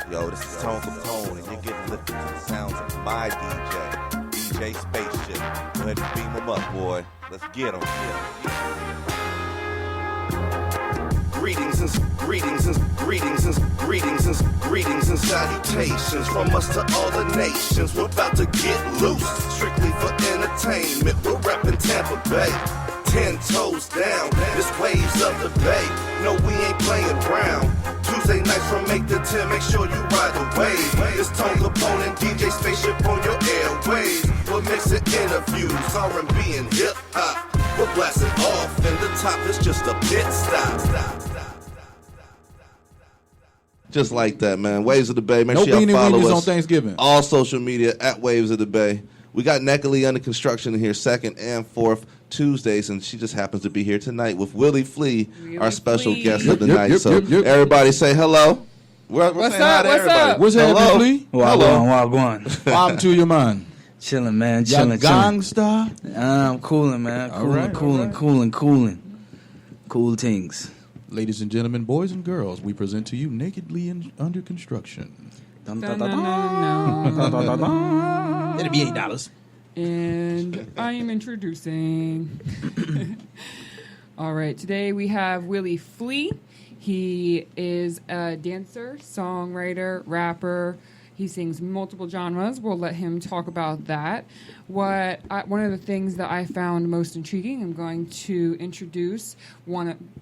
Yo, this is Tone Kapone, and you're getting lifted to the sounds of my DJ Spaceship. Go ahead and beam him up, boy. Let's get him. Greetings and salutations from us to all the nations. We're about to get loose, strictly for entertainment. We're repping Tampa Bay. 10 toes down, this waves of the bay. No, we ain't playing round. Tuesday nights from 8 to 10, make sure you ride the wave. This Tone Kapone and DJ Spaceship on your airwaves. We're mixing interviews, R&B and hip-hop. We're blasting off, and the top is just a pit stop. Just like that, man. Waves of the Bay. Make sure you follow us on Thanksgiving. All social media at Waves of the Bay. We got Neckley under construction here, 2nd and 4th Tuesdays, and she just happens to be here tonight with Willie Flea, our special guest of the night. Everybody say hello. What's up? What's happening, Flea? Wagwan. Welcome to your man. Chilling, man. Chilling. Gangsta. I'm cooling, man. Cooling. Cool things. Ladies and gentlemen, boys and girls, we present to you Nakedly Under Construction. It'll be $8. And I am introducing. All right, today we have Willie Flea. He is a dancer, songwriter, rapper. He sings multiple genres. We'll let him talk about that. One of the things that I found most intriguing, I'm going to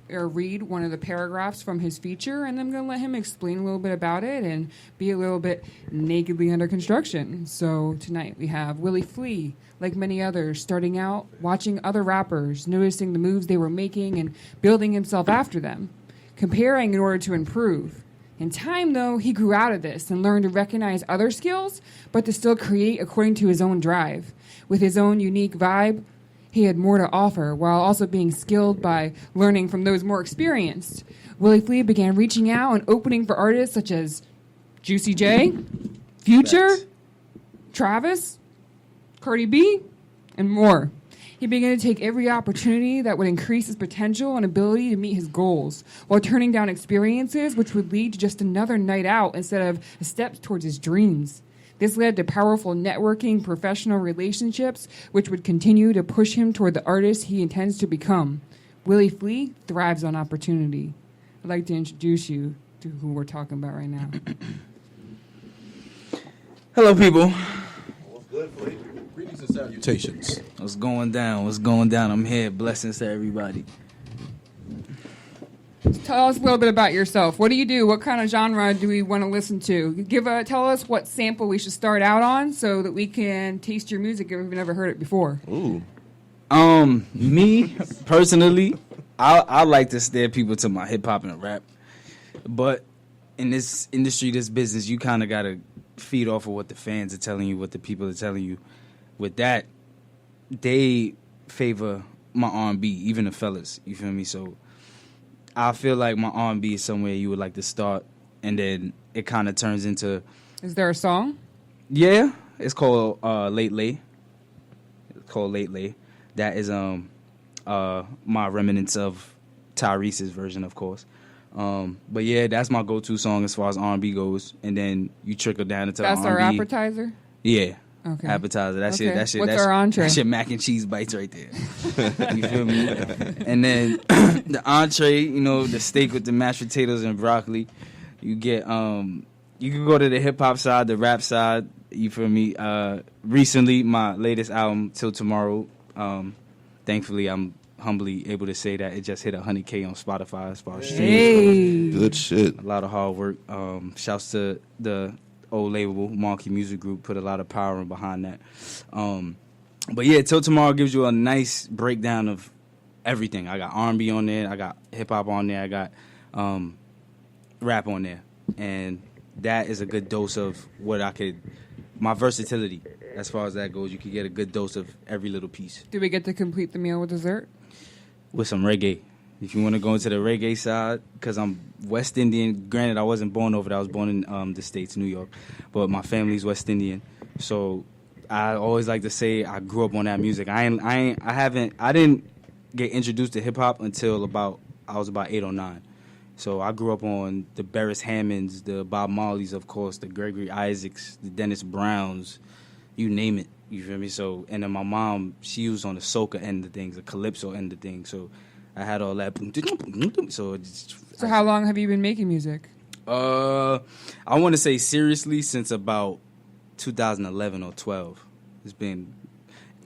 read one of the paragraphs from his feature, and I'm going to let him explain a little bit about it and be a little bit nakedly under construction. So tonight we have Willie Flea, like many others, starting out watching other rappers, noticing the moves they were making and building himself after them, comparing in order to improve. In time, though, he grew out of this and learned to recognize other skills, but to still create according to his own drive. With his own unique vibe, he had more to offer, while also being skilled by learning from those more experienced. Willie Flea began reaching out and opening for artists such as Juicy J, Future, Travis, Cardi B, and more. He began to take every opportunity that would increase his potential and ability to meet his goals, while turning down experiences which would lead to just another night out instead of a step towards his dreams. This led to powerful networking, professional relationships, which would continue to push him toward the artist he intends to become. Willie Flea thrives on opportunity. I'd like to introduce you to who we're talking about right now. Hello, people. What's good, Flea? Greetings and salutations. What's going down? I'm here. Blessings to everybody. Tell us a little bit about yourself. What do you do? What kind of genre do we want to listen to? Tell us what sample we should start out on so that we can taste your music if we've never heard it before. Ooh. Me, personally, I like to steer people to my hip-hop and rap. But in this industry, this business, you kind of got to feed off of what the fans are telling you, what the people are telling you. With that, they favor my R&B, even the fellas, you feel me? So I feel like my R&B is somewhere you would like to start, and then it kind of turns into... Is there a song? Yeah, it's called Late Lay. It's called Late Lay. That is my remnants of Tyrese's version, of course. But yeah, that's my go-to song as far as R&B goes, and then you trickle down into that's the R&B. That's our appetizer? Yeah. Okay. Appetizer. That shit. What's our entree? That shit mac and cheese bites right there. You feel me? And then the entree, the steak with the mashed potatoes and broccoli. You get you can go to the hip hop side, the rap side. You feel me? Recently, my latest album, Till Tomorrow. Thankfully, I'm humbly able to say that it just hit 100K on Spotify as far as streams. Good shit. A lot of hard work. Shouts to the old label, Monkey Music Group, put a lot of power behind that. But yeah, Till Tomorrow gives you a nice breakdown of everything. I got R&B on there, I got hip-hop on there, I got rap on there. And that is a good dose of my versatility. As far as that goes, you can get a good dose of every little piece. Do we get to complete the meal with dessert? With some reggae. If you want to go into the reggae side, because I'm West Indian. Granted, I wasn't born over there. I was born in the States, New York. But my family's West Indian. So I always like to say I grew up on that music. I didn't get introduced to hip-hop until I was about 8 or 9. So I grew up on the Beres Hammonds, the Bob Marleys, of course, the Gregory Isaacs, the Dennis Browns, you name it. You feel me? So, and then my mom, she was on the soca end of things, the calypso end of things. So I had all that. So how long have you been making music? I want to say seriously since about 2011 or 12. It's been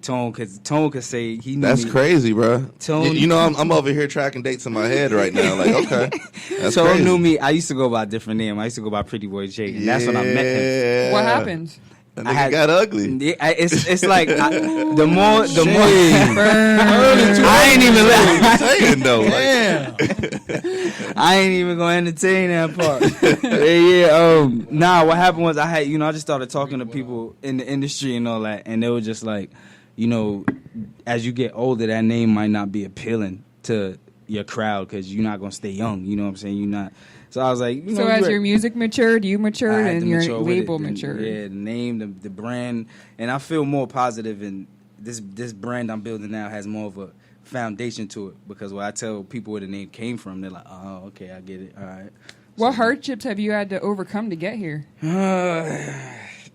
Tone could say he knew That's me. crazy, bro. Tone, You know, I'm over here tracking dates in my head right now. Like, okay, that's Tone crazy. knew me. I used to go by a different name. I used to go by Pretty Boy Jake, and that's when I met him. What happened? That nigga got ugly. It's like the more I ain't even Saying though, like, I ain't even gonna entertain that part. Nah, what happened was I just started talking to people in the industry and all that, and they were just like, as you get older, that name might not be appealing to your crowd because you're not gonna stay young. You know what I'm saying? You're not. So I was like, so as your music matured, you matured, and your mature with label it. matured. Yeah, the name, the brand, and I feel more positive. And this brand I'm building now has more of a foundation to it because when I tell people where the name came from, they're like, oh, okay, I get it. All right. What hardships have you had to overcome to get here?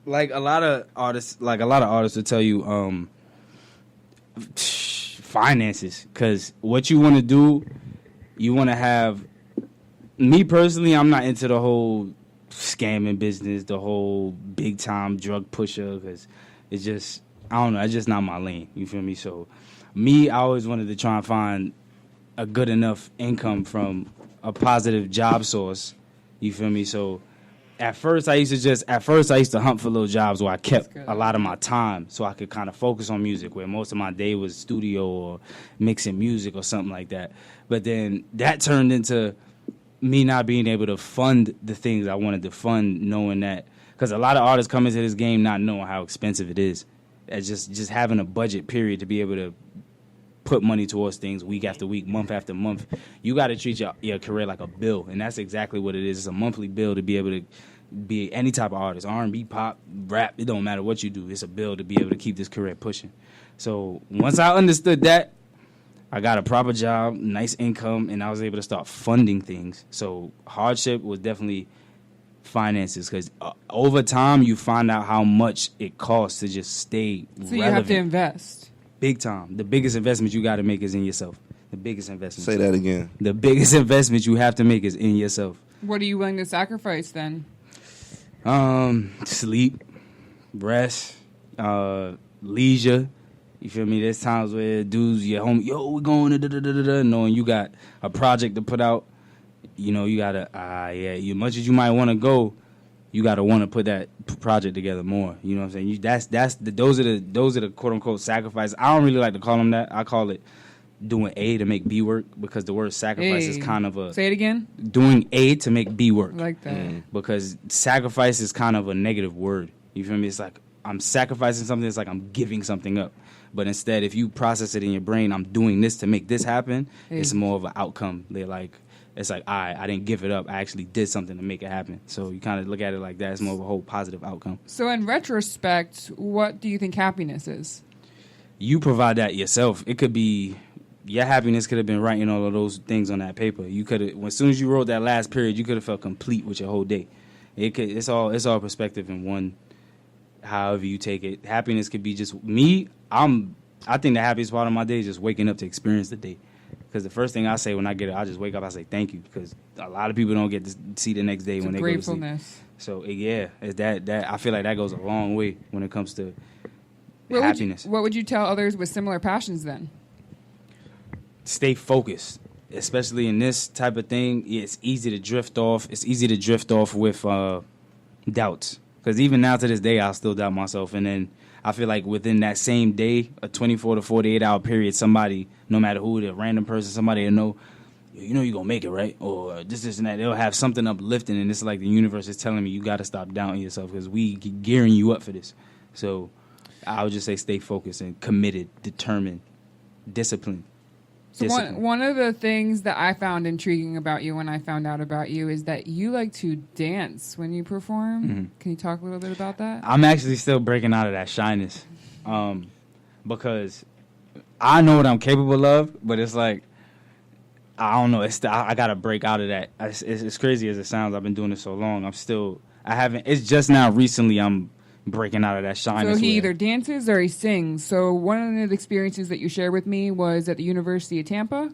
Like a lot of artists will tell you, finances. Because what you want to do, you want to have. Me personally, I'm not into the whole scamming business, the whole big time drug pusher, because it's just, I don't know, it's just not my lane. You feel me? So, me, I always wanted to try and find a good enough income from a positive job source. You feel me? So, at first I used to hunt for little jobs where I kept a lot of my time so I could kind of focus on music, where most of my day was studio or mixing music or something like that. But then that turned into me not being able to fund the things I wanted to fund, knowing that, because a lot of artists come into this game not knowing how expensive it is. As just having a budget period to be able to put money towards things week after week, month after month. You got to treat your career like a bill, and that's exactly what it is. It's a monthly bill to be able to be any type of artist, R&B, pop, rap. It don't matter what you do. It's a bill to be able to keep this career pushing. So once I understood that, I got a proper job, nice income, and I was able to start funding things. So hardship was definitely finances, because over time you find out how much it costs to just stay relevant. So you have to invest. Big time. The biggest investment you got to make is in yourself. The biggest investment. say that again. The biggest investment you have to make is in yourself. What are you willing to sacrifice then? Sleep, rest, leisure. You feel me? There's times where dudes, your homie, yo, we're going to knowing you got a project to put out. You gotta, as much as you might want to go, you gotta want to put that project together more. You know what I'm saying? Those are the quote unquote sacrifices. I don't really like to call them that. I call it doing A to make B work, because the word sacrifice is kind of a. Say it again. Doing A to make B work. I like that. Because sacrifice is kind of a negative word. You feel me? It's like I'm sacrificing something. It's like I'm giving something up. But instead, if you process it in your brain, I'm doing this to make this happen, it's more of an outcome. It's like, I didn't give it up. I actually did something to make it happen. So you kind of look at it like that. It's more of a whole positive outcome. So in retrospect, what do you think happiness is? You provide that yourself. It could be, your happiness could have been writing all of those things on that paper. You could have, as soon as you wrote that last period, you could have felt complete with your whole day. It's all perspective in one. However you take it, happiness could be just me. I think the happiest part of my day is just waking up to experience the day. Because the first thing I say when I get it, I just wake up, I say thank you. Because a lot of people don't get to see the next day when they go to sleep. Gratefulness. So it's that I feel like that goes a long way when it comes to happiness. What would you tell others with similar passions then? Stay focused, especially in this type of thing. It's easy to drift off. It's easy to drift off with doubts. Because even now to this day, I still doubt myself. And then I feel like within that same day, a 24 to 48 hour period, somebody, no matter who, the random person, somebody will know, you're going to make it, right? Or this and that. They'll have something uplifting, and it's like the universe is telling me you got to stop doubting yourself, because we gearing you up for this. So I would just say stay focused and committed, determined, disciplined. So one of the things that I found intriguing about you when I found out about you is that you like to dance when you perform. Mm-hmm. Can you talk a little bit about that? I'm actually still breaking out of that shyness, because I know what I'm capable of, but it's like I don't know. I gotta break out of that. It's crazy as it sounds. I've been doing it so long. I haven't. It's just now recently I'm breaking out of that shyness. So he either dances or he sings. So one of the experiences that you shared with me was at the University of Tampa.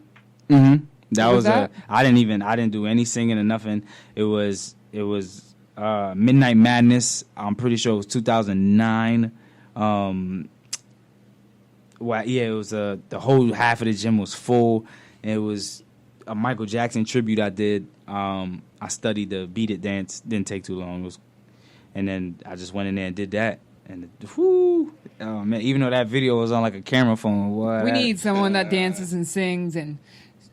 Mm-hmm. That What was that? I didn't do any singing or nothing. It was Midnight Madness. I'm pretty sure it was 2009. Well, yeah, it was the whole half of the gym was full. And it was a Michael Jackson tribute I did. I studied the Beat It dance. Didn't take too long. And then I just went in there and did that. And whoo, oh man! Even though that video was on like a camera phone, what? We need someone that dances and sings and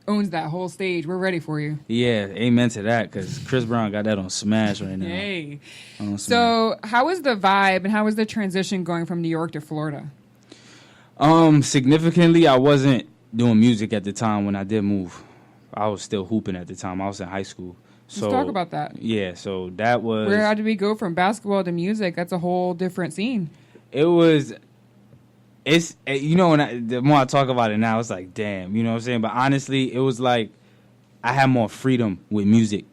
owns that whole stage. We're ready for you. Yeah, amen to that. Because Chris Brown got that on Smash right now. Hey. On Smash. So how was the vibe and how was the transition going from New York to Florida? Significantly, I wasn't doing music at the time when I did move. I was still hooping at the time. I was in high school. So, Let's talk about that. Yeah, so that was... Where did we go from basketball to music? That's a whole different scene. It's, you know, the more I talk about it now, it's like, damn, you know what I'm saying? But honestly, it was like I had more freedom with music.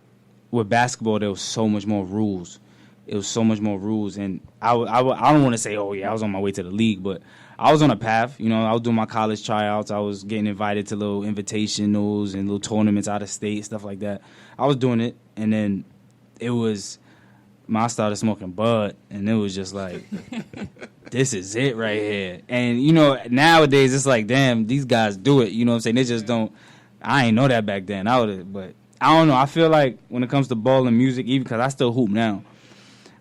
With basketball, there was so much more rules. It was so much more rules. And I don't want to say, oh, yeah, I was on my way to the league, but I was on a path. You know, I was doing my college tryouts. I was getting invited to little invitationals and little tournaments out of state, stuff like that. I was doing it, and then I started smoking bud, and it was just like, this is it right here. And, you know, nowadays it's like, damn, these guys do it. You know what I'm saying? They just don't. I ain't know that back then. But I don't know. I feel like when it comes to ball and music, even because I still hoop now,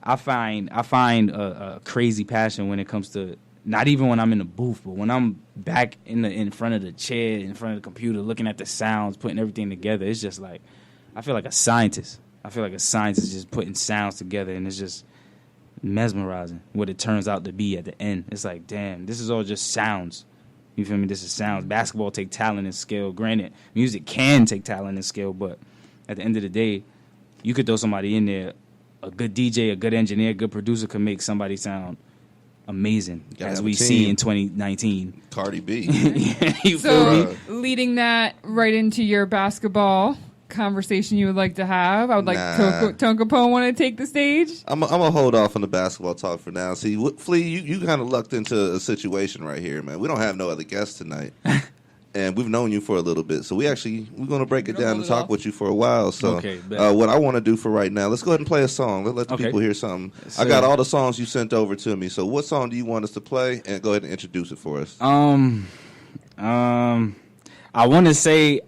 I find a crazy passion when it comes to, not even when I'm in the booth, but when I'm back in front of the chair, in front of the computer, looking at the sounds, putting everything together. It's just like, I feel like a scientist. I feel like a scientist just putting sounds together, and it's just mesmerizing what it turns out to be at the end. It's like, damn, this is all just sounds. You feel me? This is sounds. Basketball take talent and skill. Granted, music can take talent and skill, but at the end of the day, you could throw somebody in there, a good DJ, a good engineer, a good producer could make somebody sound amazing, as we see in 2019. Cardi B. You feel me? So leading that right into your basketball conversation you would like to have, I would like Tone Kapone want to take the stage. I'm gonna hold off on the basketball talk for now. See, Flea, you kind of lucked into a situation right here, man. We don't have no other guests tonight, and we've known you for a little bit, so we're gonna break it down and talk with you for a while. So, okay, what I want to do for right now, let's go ahead and play a song. Let the people hear something. Yes, I got all the songs you sent over to me. So, what song do you want us to play? And go ahead and introduce it for us. I want to say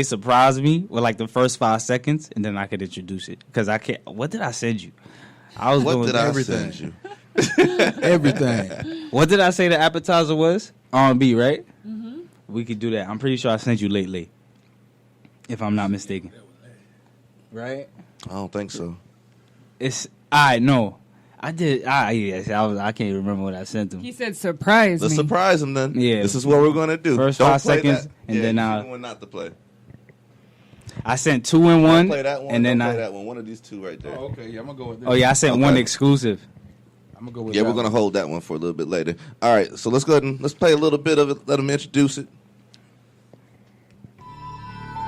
surprise me with like the first 5 seconds, and then I could introduce it, because I can't. What did I send you? I was doing everything. Send you? Everything. What did I say the appetizer was? R&B, right? Mm-hmm. We could do that. I'm pretty sure I sent you lately, if I'm not mistaken. Right? I don't think so. No. I did. Yes, I can't remember what I sent him. He said surprise Let's me. surprise him then. Yeah. This is what we're gonna do. First Don't 5 play seconds, that. and then you one not to play. I sent 2 and 1, Play that one. and then play that one. One of these two right there. Oh, okay. Yeah, I'm gonna go with this. Oh yeah, I sent one exclusive. I'm gonna go with Yeah, that we're gonna one. hold that one for a little bit later. All right, so let's go ahead and let's play a little bit of it. Let him introduce it.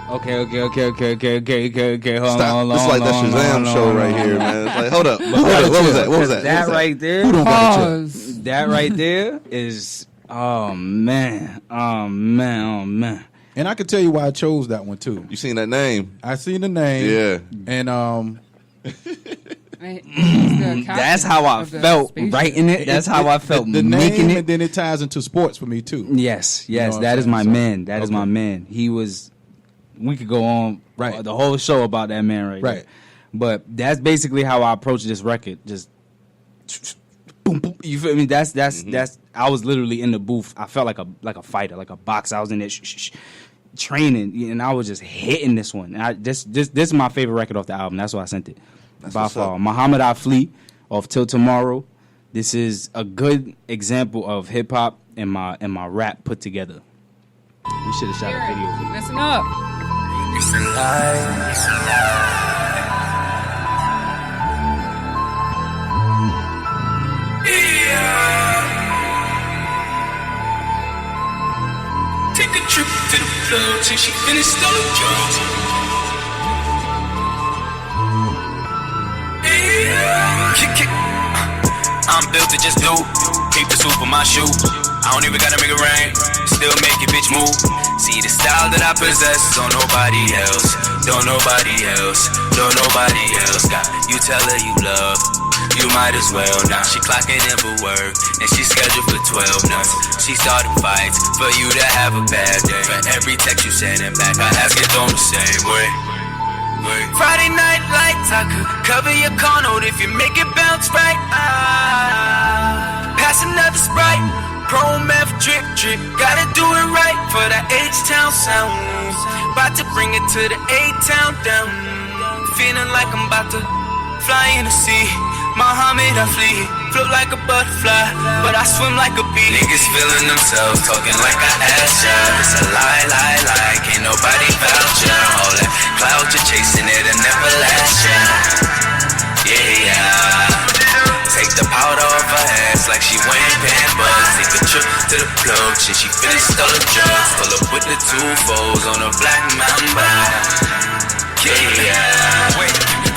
Okay. Hold on. It's like that Shazam show right here, man. It's like, hold up. What was that? What was that? That right there. Who don't got a check? Pause. That right there is. Oh man. And I can tell you why I chose that one too. You seen that name? I seen the name. Yeah. And That's how I felt writing it. That's how I felt the making name, it. and then it ties into sports for me too. Yes. You know what That I'm is my saying? man. That is my man. He was. We could go on the whole show about that man right there. But that's basically how I approached this record. Just boom, boom. You feel me? That's I was literally in the booth. I felt like a fighter, like a boxer. I was in there training, and I was just hitting this one. And this is my favorite record off the album. That's why I sent it. By far, Muhammad I Flee off Till Tomorrow. This is a good example of hip hop and my rap put together. We should have shot a video for this. Listen up. It's a lie. It's a lie. Yeah. Take a trip to the plug, till she finished selling drugs. Kick. I'm built to just do. Keep the soup on my shoe. I don't even gotta make it rain. Still make it bitch move. See the style that I possess. Don't nobody else. Don't nobody else. Don't nobody else. Got you tell her you love. You might as well. Now she clocking in for work. And she's scheduled for 12 months. She started fights for you to have a bad day. For every text you sending back, I ask it on the same way. Friday night lights, I could cover your car note if you make it bounce right. Pass another Sprite, Pro Meth drip. Gotta do it right for that H-Town sound. About to bring it to the A-Town down. Feeling like I'm about to fly in the sea. Muhammad, I flee, float like a butterfly, but I swim like a bee. Niggas feeling themselves, talking like I asked ya. It's a lie, can't nobody vouch ya. All that cloud you're chasing, it'll never last ya. Yeah. Take the powder off her ass like she wearing Pampers. Take a trip to the plug, shit, she finished all the drugs. Pull up with the 2 foes on a black mamba. Yeah. Wait.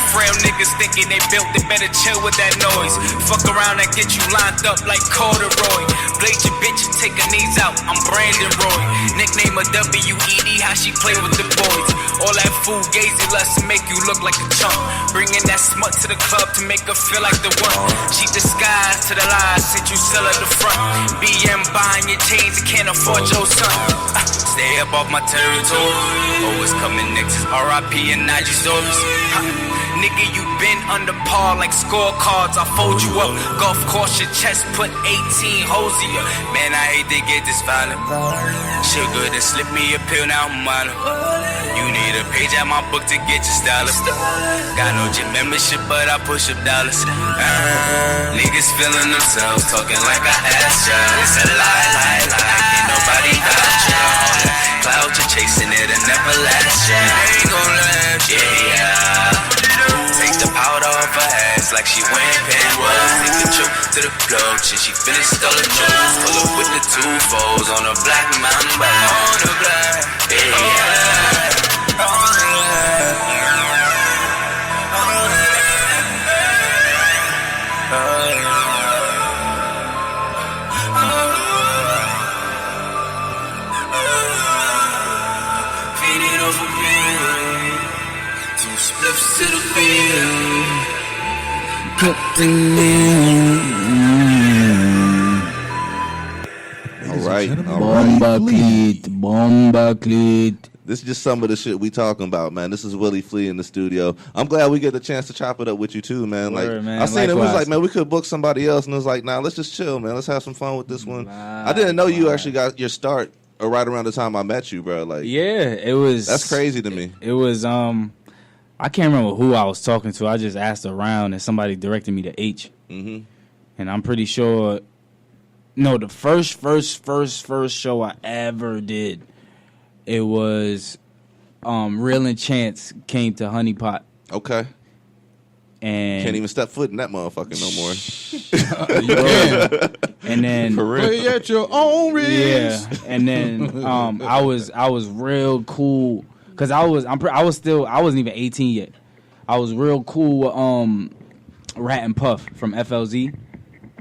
Frail niggas thinking they built, they better chill with that noise. Fuck around and get you lined up like corduroy. Blade your bitch and take her knees out, I'm Brandon Roy. Nickname her W.E.D., how she play with the boys. All that fugazi lust to make you look like a chump. Bringing that smut to the club to make her feel like the one. She disguised to the lies, since you sell at the front. BM buying your chains and can't afford your son. Stay up off my territory. Always coming next is R.I.P. and Najee stories. Nigga, you been under par like scorecards. I fold you up, golf course your chest, put 18 holes in you. Man, I hate to get this violent. Sugar, then slip me a pill, now I'm wildin'. You need a page at my book to get your stylist. Got no gym membership, but I push up dollars. Niggas feeling themselves, talking like I asked ya. It's a lie, ain't nobody vouch ya. All that cloud you're chasing, it'll never last ya. Ain't gon' last, yeah. Take the powder off her ass like she wearing Pampers. Take the trip to the plug, shit, she finished all the drugs. Pull up with the 2 foes on a black mamba. On the black, yeah. Feed it off of me. 2 spliffs to the field. Cut the All right. Bomba cleat. This is just some of the shit we talking about, man. This is Willie Flea in the studio. I'm glad we get the chance to chop it up with you too, man. Word, like man. I seen it was Likewise. like, man, we could book somebody else, and it was like, nah, let's just chill, man. Let's have some fun with this one. I didn't know you actually got your start right around the time I met you, bro. Like, Yeah, it was. that's crazy to me. It was. I can't remember who I was talking to. I just asked around, and somebody directed me to H. Mm-hmm. And I'm pretty sure. No, the first show I ever did, it was Real and Chance came to Honey Pot. Okay. And Can't even step foot in that motherfucker no more. You can. and then For real. Play at your own risk. yeah, and then I was real cool because I wasn't even 18 yet. I was real cool with Rat and Puff from FLZ.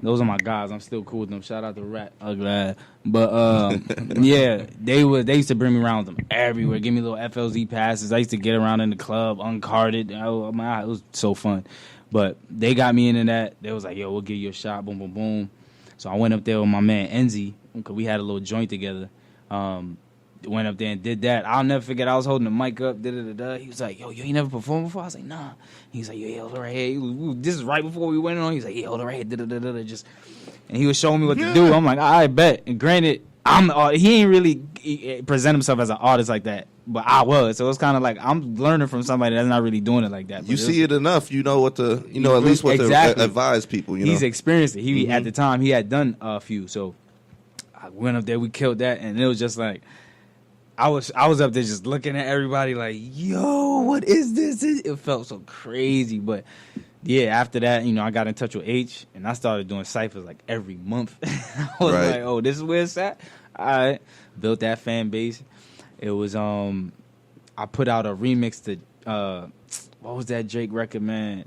Those are my guys. I'm still cool with them. Shout out to Rat, ugly ass. But yeah, they used to bring me around with them everywhere. Give me little FLZ passes. I used to get around in the club uncarded. Oh my, it was so fun. But they got me into that. They was like, yo, we'll give you a shot. Boom, boom, boom. So I went up there with my man Enzy because we had a little joint together. Went up there and did that. I'll never forget. I was holding the mic up. He was like, yo, you ain't never performed before? I was like, nah. He's like, yo, hold it right here. This is right before we went on. He's like, yeah, hold it right here. Just, and he was showing me what to do. I'm like, I bet. And granted, he ain't really present himself as an artist like that, but I was. So it's kind of like I'm learning from somebody that's not really doing it like that. You see it enough, you know what to, you know, at least what Exactly. to advise people. You know, He's experienced it. He at the time he had done a few. So I went up there, we killed that, and it was just like I was up there just looking at everybody like, yo, what is this? It felt so crazy, but yeah, after that, you know, I got in touch with H, and I started doing ciphers like every month. I was Right. like, oh, this is where it's at. All right, built that fan base, It was I put out a remix to what was that Drake record, man?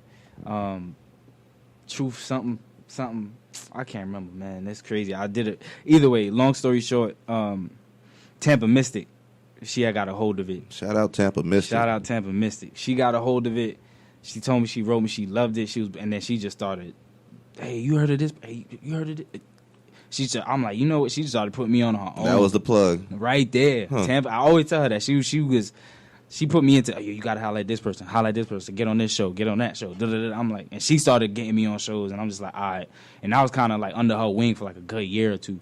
Truth something. I can't remember, man. That's crazy. I did it. Either way, long story short, Tampa Mystic, she had got a hold of it. Shout out Tampa Mystic. She got a hold of it. She told me, she wrote me, she loved it. And then she just started, hey, you heard of this? Hey, you heard of it? I'm like, you know what? She just started putting me on her own. That was the plug. Right there. Huh. Tampa, I always tell her that. She put me into, you got to holler at this person, get on this show, get on that show. Da-da-da. I'm like, and she started getting me on shows, and I'm just like, all right. And I was kind of like under her wing for like a good year or two.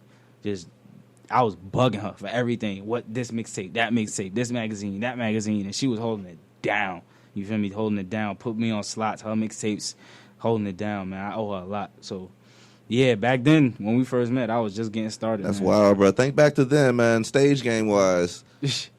I was bugging her for everything. What, this mixtape, that mixtape, this magazine, that magazine. And she was holding it down. You feel me? Holding it down. Put me on slots, her mixtapes, holding it down, man. I owe her a lot. So, yeah, back then, when we first met, I was just getting started. That's man. wild, bro. Think back to then, man. Stage game-wise,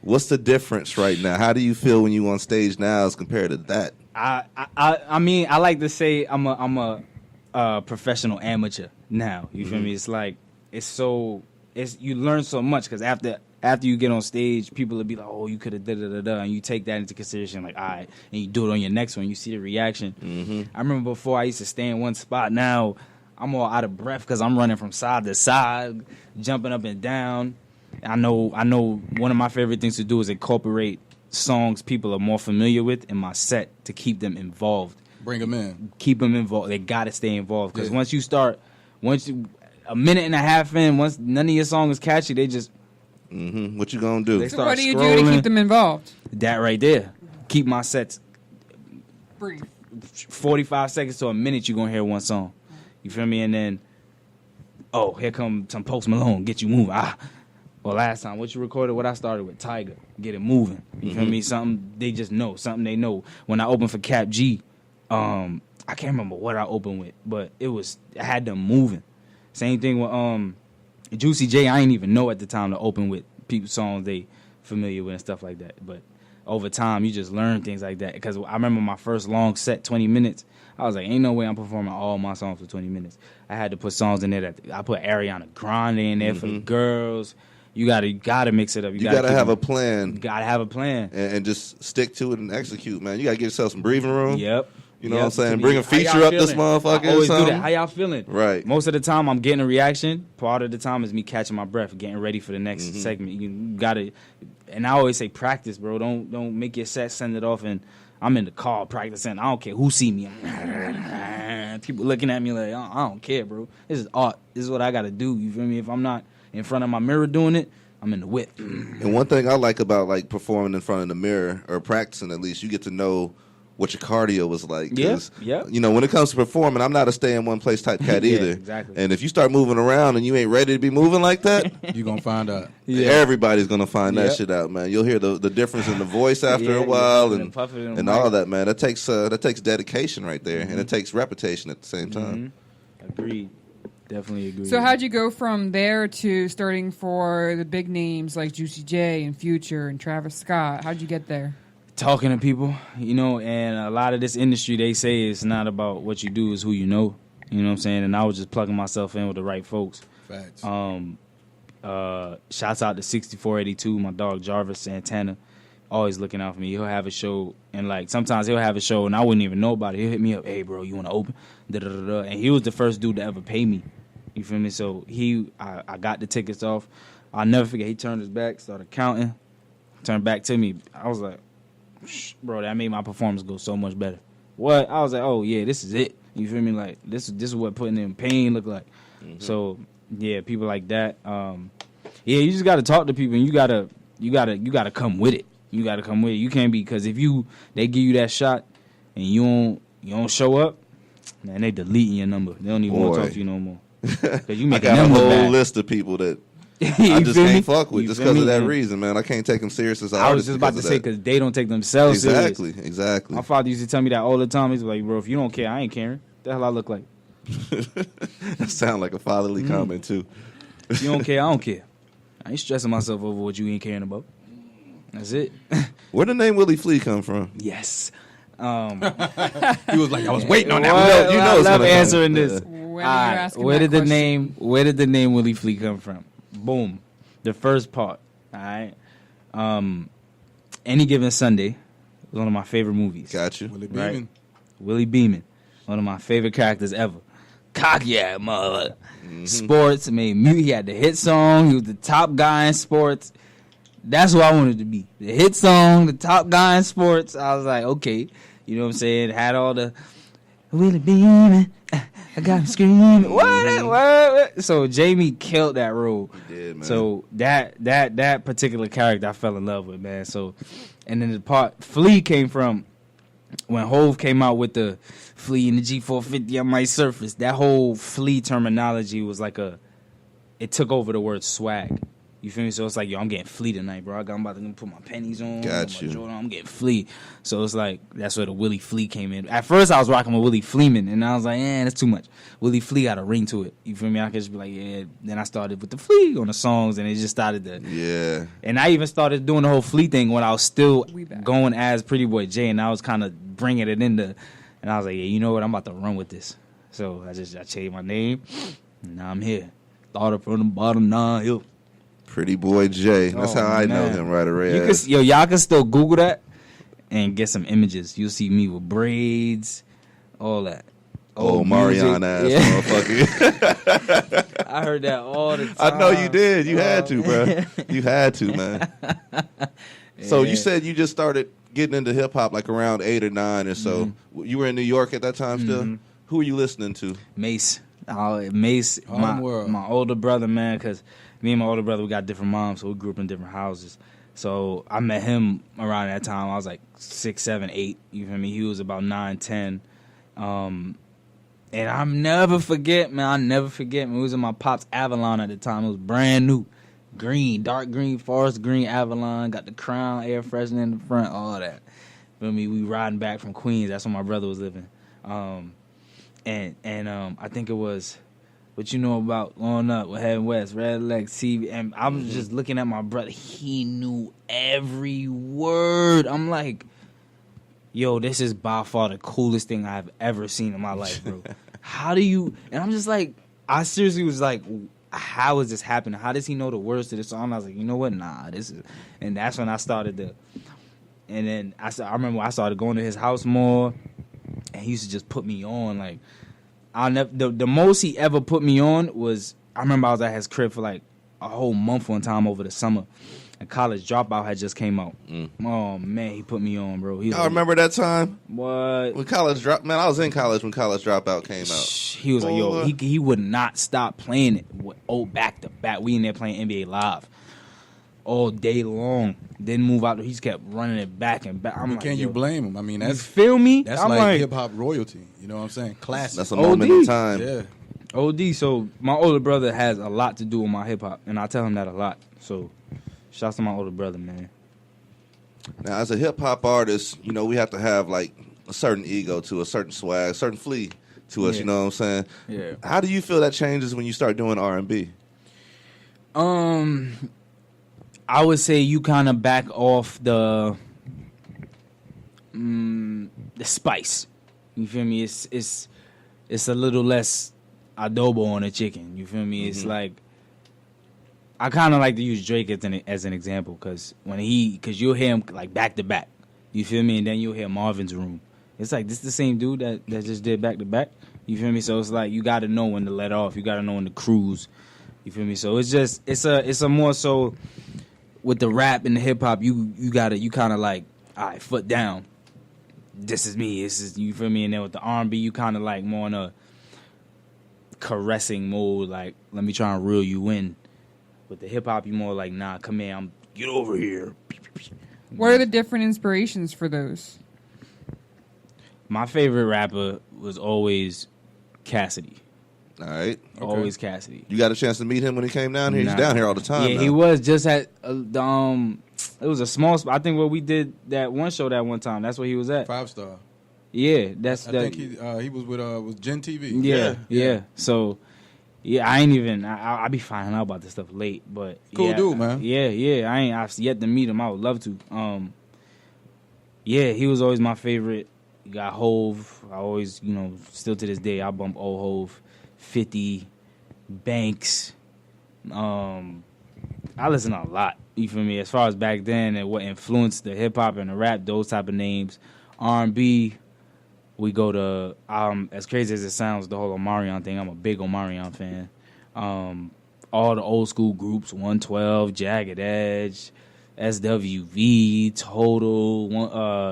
what's the difference right now? How do you feel when you on stage now as compared to that? I mean, I like to say I'm a professional amateur now. You feel me? It's like you learn so much because after you get on stage, people will be like, oh, you could have da-da-da-da, and you take that into consideration, like, all right, and you do it on your next one. You see the reaction. Mm-hmm. I remember before I used to stay in one spot. Now I'm all out of breath because I'm running from side to side, jumping up and down. I know one of my favorite things to do is incorporate songs people are more familiar with in my set to keep them involved. Bring them in. Keep them involved. They got to stay involved because once a minute and a half in, once none of your song is catchy, they just... Mm-hmm. What you gonna do? So what do you do to keep them involved? That right there. Keep my sets brief. 45 seconds to a minute, you're going to hear one song. You feel me? And then, oh, here comes some Post Malone, get you moving. Well, last time, what you recorded, what I started with, Tiger, get it moving. You feel me? Something they just know, something they know. When I opened for Cap G, I can't remember what I opened with, but I had them moving. Same thing with Juicy J, I ain't even know at the time to open with people's songs they familiar with and stuff like that. But over time, you just learn things like that. Because I remember my first long set, 20 minutes, I was like, ain't no way I'm performing all my songs for 20 minutes. I had to put songs in there I put Ariana Grande in there for the girls. You gotta mix it up. You gotta have a plan. You gotta have a plan. And just stick to it and execute, man. You gotta give yourself some breathing room. Yep. You know what I'm saying? Bring a feature up this motherfucker. I always do that. How y'all feeling? Right. Most of the time, I'm getting a reaction. Part of the time is me catching my breath, getting ready for the next segment. You gotta, and I always say practice, bro. Don't make your set, send it off, and I'm in the car practicing. I don't care who see me. People looking at me like, I don't care, bro. This is art. This is what I gotta do. You feel me? If I'm not in front of my mirror doing it, I'm in the whip. And one thing I like about like performing in front of the mirror or practicing, at least, you get to know what your cardio was like. Yeah. You know, when it comes to performing, I'm not a stay in one place type cat either. Exactly. And if you start moving around and you ain't ready to be moving like that, You're going to find out. everybody's going to find that shit out, man. You'll hear the difference in the voice after a while and all of that, man. That takes dedication right there, and it takes repetition at the same time. Agreed. Definitely agree. So how'd you go from there to starting for the big names like Juicy J and Future and Travis Scott? How'd you get there? Talking to people, you know, and a lot of this industry, they say it's not about what you do, it's who you know. You know what I'm saying? And I was just plugging myself in with the right folks. Facts. Shouts out to 6482, my dog Jarvis Santana. Always looking out for me. He'll have a show, and like sometimes he'll have a show, and I wouldn't even know about it. He'll hit me up, hey, bro, you want to open? Da-da-da-da. And he was the first dude to ever pay me. You feel me? So I got the tickets off. I'll never forget, he turned his back, started counting, turned back to me. I was like, bro, that made my performance go so much better. What? I was like, oh yeah, this is it. You feel me? Like this is what putting in pain look like. So yeah, people like that. Yeah, you just gotta talk to people, and you gotta come with it. You gotta come with it. You can't be, because if they give you that shot and you don't show up, man, they deleting your number. They don't even want to talk to you no more. Cause you make I got a whole bad. list of people that I just can't fuck with just because of that reason, man. I can't take them serious as an artist. I was just about to say, because they don't take themselves serious. Exactly. My father used to tell me that all the time. He's like, bro, if you don't care, I ain't caring. What the hell I look like? That sound like a fatherly comment, too. If you don't care, I don't care. I ain't stressing myself over what you ain't caring about. That's it. Where the name Willie Flea come from? Yes. He was like, I was waiting on that. Well, you know I love answering this. Where did the name Willie Flea come from? Boom. The first part. All right. Any Given Sunday was one of my favorite movies. Got you. Willie Right. Beeman. Willie Beeman, one of my favorite characters ever. Cocky ass mother. Sports, made music. He had the hit song. He was the top guy in sports. That's what I wanted to be. The hit song, the top guy in sports. I was like, okay. You know what I'm saying? Had all the Willie Beeman. I got him screaming. What? So Jamie killed that role. He did, man. So that particular character I fell in love with, man. So, and then the part Flea came from when Hove came out with the Flea in the G450 on my surface. That whole Flea terminology was like it took over the word swag. You feel me? So it's like, yo, I'm getting Flea tonight, bro. I'm about to put my pennies on. Got my you. Jordan, I'm getting Flea. So it's like, that's where the Willie Flea came in. At first, I was rocking with Willie Fleeman, and I was like, that's too much. Willie Flea got a ring to it. You feel me? I could just be like, yeah. Then I started with the Flea on the songs, and it just started to... Yeah. And I even started doing the whole Flea thing when I was still We back. going as Pretty Boy J, and I was kind of bringing it into... And I was like, yeah, you know what? I'm about to run with this. So I changed my name, and now I'm here. Started from the bottom, now here. Pretty Boy J. That's Oh, how I know man. him right away. Y'all can still Google that and get some images. You'll see me with braids, all that. Oh, Old Marion music. ass Yeah. motherfucker. I heard that all the time. I know you did. You had to, bro. You had to, man. So you said you just started getting into hip hop like around 8 or 9 or so. Mm-hmm. You were in New York at that time still? Who were you listening to? Mace. Mace, Harlem World. my older brother, man, because me and my older brother, we got different moms, so we grew up in different houses. So I met him around that time. I was like 6, 7, 8. You feel me? He was about 9, 10. And I'll never forget, man. It was in my pop's Avalon at the time. It was brand new. Green, dark green, forest green Avalon. Got the crown, air freshener in the front, all that. Feel me? We riding back from Queens. That's where my brother was living. And I think it was What You Know About Growing Up with Head West, Red Legs, TV. And I was just looking at my brother. He knew every word. I'm like, yo, this is by far the coolest thing I've ever seen in my life, bro. How do you... And I'm just like, I seriously was like, how is this happening? How does he know the words to this song? I was like, you know what? Nah, this is... And that's when I started to... And then I remember I started going to his house more, and he used to just put me on. Like, I'll never... The most he ever put me on was... I remember I was at his crib for like a whole month one time over the summer. And College Dropout had just came out. Oh, man, he put me on, bro. I remember that time What? when College Drop. Man, I was in college when College Dropout came out. He was like, yo, he would not stop playing it. Back to back. We in there playing NBA Live all day long. Didn't move out. He just kept running it back and back. I'm like, Can you blame him? I mean, You that's feel me? that's I'm like hip hop royalty. You know what I'm saying? Classic. That's a moment in time. Yeah. OD. So my older brother has a lot to do with my hip hop, and I tell him that a lot. So shouts to my older brother, man. Now, as a hip hop artist, you know, we have to have like a certain ego to a certain swag, a certain flea to us. Yeah. You know what I'm saying? Yeah. How do you feel that changes when you start doing R&B? I would say you kind of back off the spice. You feel me? It's a little less adobo on the chicken. You feel me? It's like, I kind of like to use Drake as an example, because you'll hear him like back to back. You feel me? And then you'll hear Marvin's Room. It's like, this is the same dude that just did back to back. You feel me? So it's like, you got to know when to let off. You got to know when to cruise. You feel me? So it's just, it's a more so with the rap and the hip hop, you kind of like, all right, foot down. This is me. This is, you feel me? And then with the R&B, you kind of like more in a caressing mode, like, let me try and reel you in. With the hip hop, you more like, nah, come here, get over here. What are the different inspirations for those? My favorite rapper was always Cassidy. All right. Always Cassidy. You got a chance to meet him when he came down here? Nah. He's down here all the time. Yeah, now. he was just at it was a small spot. I think where we did that one show that one time. That's where he was at. 5-star. Yeah, that's I that. think he was with Gen TV. Yeah. So, yeah, I ain't even. I be finding out about this stuff late, but Cool yeah, dude, man. Yeah. I've yet to meet him. I would love to. Yeah, he was always my favorite. You got Hove. I always, still to this day, I bump old Hove, 50, Banks. I listen to a lot. You feel me? As far as back then and what influenced the hip hop and the rap, those type of names. R&B, we go to as crazy as it sounds, the whole Omarion thing. I'm a big Omarion fan. All the old school groups, 112, Jagged Edge, SWV, Total,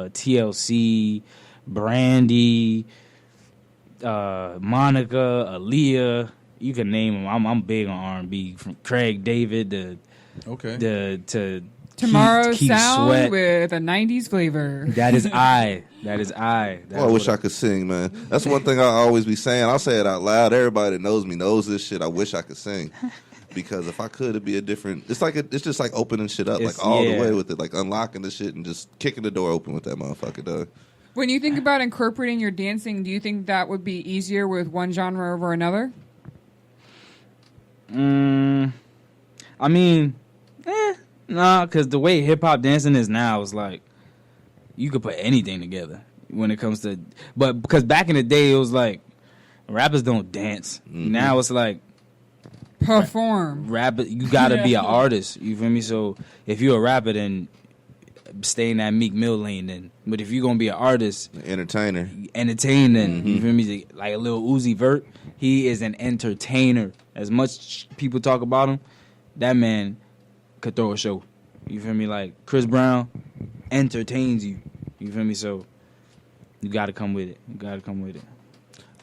TLC, Brandy, Monica, Aaliyah. You can name them. I'm big on R&B, from Craig David to Tomorrow's Keith sound Sweat. with a 90s flavor. That is I. That's Well, I wish I could sing, man. That's one thing I always be saying. I'll say it out loud. Everybody that knows me knows this shit. I wish I could sing. Because if I could, it'd be a different. It's just like opening shit up, like all the way with it, like unlocking the shit and just kicking the door open with that motherfucker, dog. When you think about incorporating your dancing, do you think that would be easier with one genre over another? I mean, nah, because the way hip hop dancing is now is like you could put anything together when it comes to. But because back in the day, it was like rappers don't dance. Mm-hmm. Now it's like perform. Rapper, you gotta be an artist. You feel me? So if you're a rapper, then stay in that Meek Mill lane. Then, but if you're gonna be an artist, entertainer, entertain. Then you feel me? Like a little Uzi Vert, he is an entertainer. As much people talk about him, that man could throw a show. You feel me? Like Chris Brown entertains you. You feel me? So you gotta come with it.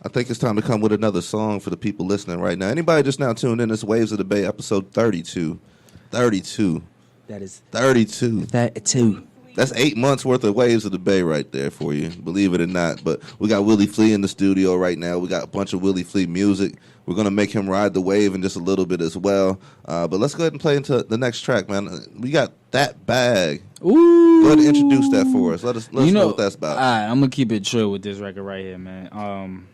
I think it's time to come with another song for the people listening right now. Anybody just now tuned in, this Waves of the Bay, episode 32. 32. That is 32. 32. That's 8 months worth of Waves of the Bay right there for you, believe it or not. But we got Willie Flea in the studio right now. We got a bunch of Willie Flea music. We're going to make him ride the wave in just a little bit as well. But let's go ahead and play into the next track, man. We got That Bag. Ooh. Go ahead and introduce that for us. Let us know what that's about. All right, I'm going to keep it chill with this record right here, man.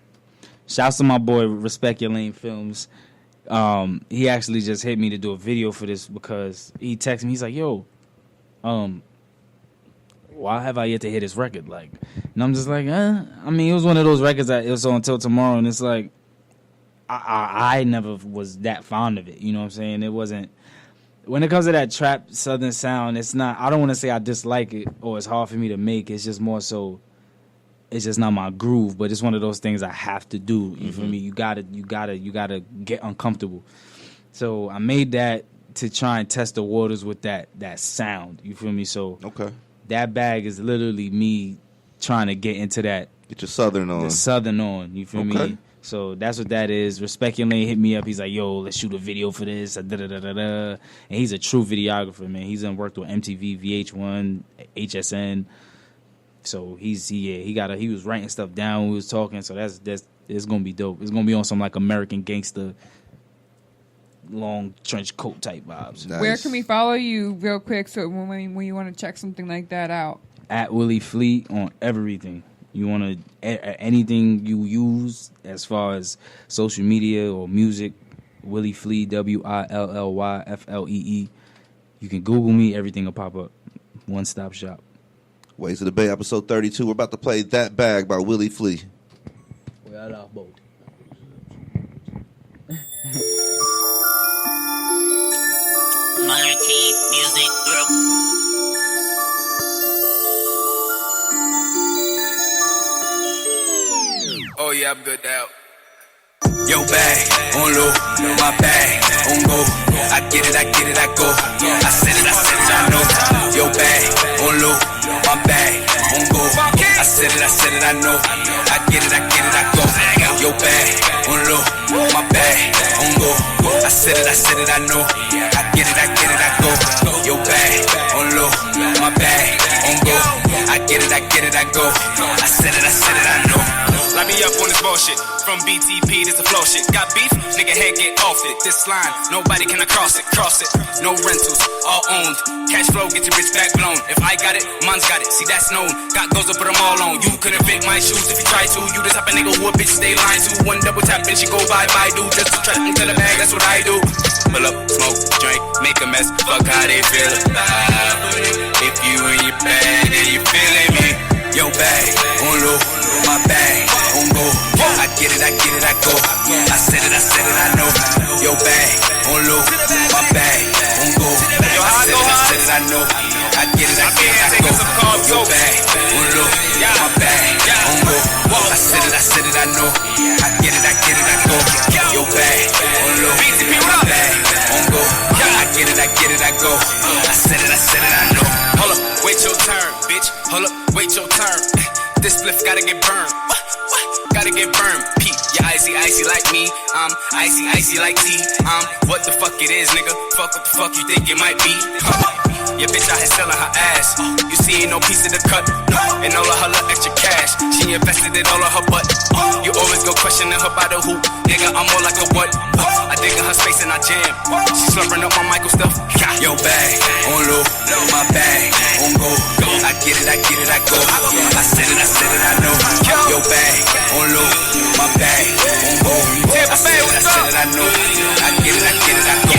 Shouts to my boy, Respect Your Lane Films. He actually just hit me to do a video for this because he texted me. He's like, yo, why have I yet to hear this record? Like, and I'm just like, I mean, it was one of those records that it was on Until Tomorrow, and it's like, I never was that fond of it. You know what I'm saying? It wasn't. When it comes to that trap southern sound, it's not. I don't want to say I dislike it or it's hard for me to make. It's just more so. It's just not my groove, but it's one of those things I have to do. You feel me? You gotta get uncomfortable. So I made that to try and test the waters with that sound. You feel me? So okay. That Bag is literally me trying to get into that. Get your southern on. The southern on. You feel me? So that's what that is. Respect Your Lane hit me up. He's like, yo, let's shoot a video for this. And he's a true videographer, man. He's done worked with MTV, VH1, HSN. So he was writing stuff down when we was talking. So that's it's gonna be dope. It's gonna be on some like American Gangster, long trench coat type vibes. Nice. Where can we follow you real quick so when you want to check something like that out? At Willie Flea on everything. You want to anything you use as far as social media or music, Willie Flea, WILLYFLEE. You can Google me, everything will pop up. One stop shop. Waves of the Bay, episode 32. We're about to play That Bag by Willie Flea. We are our boat. Monarchy Music Group. Oh yeah, I'm good now. Yo bag, on low, my bag, on go. I get it, I go. I said it, I know. Yo bag, on low, my bag, on go. I said it, I know. I get it, I go. Yo bag, on low, my bag, on go. I said it, I know. I get it, I go. Yo bag, on low, my bag, on go. I get it, I go. I said it, I know. Line me up on this bullshit. From BTP, this the flow shit. Got beef, nigga head get off it. This line, nobody can cross it. No rentals, all owned. Cash flow, get your bitch back blown. If I got it, mine's got it. See, that's known. Got goals to put them all on. You couldn't fit my shoes if you try to. You the type of nigga who a bitch stay lying to. One double tap and she go bye-bye, dude. Just to trap into the bag, that's what I do. Pull up, smoke, drink, make a mess. Fuck how they feel about it. If you in your bag, then you feeling me. Yo bag, on low, my bag, on go. I get it, I go. I said it, I know. Yo bag, on low, my bag, on go. I know. I get it, I get it, I go. Your bag, on low, my bag, on go. I said it, I know. I get it, I get it, I go. Your bag, on low, my bag, on go. I get it, I get it, I go. I said it, I know. Hold up, wait your turn, bitch. Hold up, wait your turn. This spliff gotta get burned. Gotta get burned. Pete, you icy like me. I'm icy like tea. What the fuck it is, nigga? Fuck what the fuck you think it might be? Your bitch out here selling her ass. You see ain't no piece of the cut. And all of her little extra cash. She invested in all of her butt. You always go questioning her by the hoop. Nigga, I'm more like a what? I dig in her space and I jam. She slurping up my Michael stuff. Yo bag, on low, my bag, on go. I get it, I go. I said it, I know. Yo bag, on low, my bag, on go. I said it, I know. I get it, I go.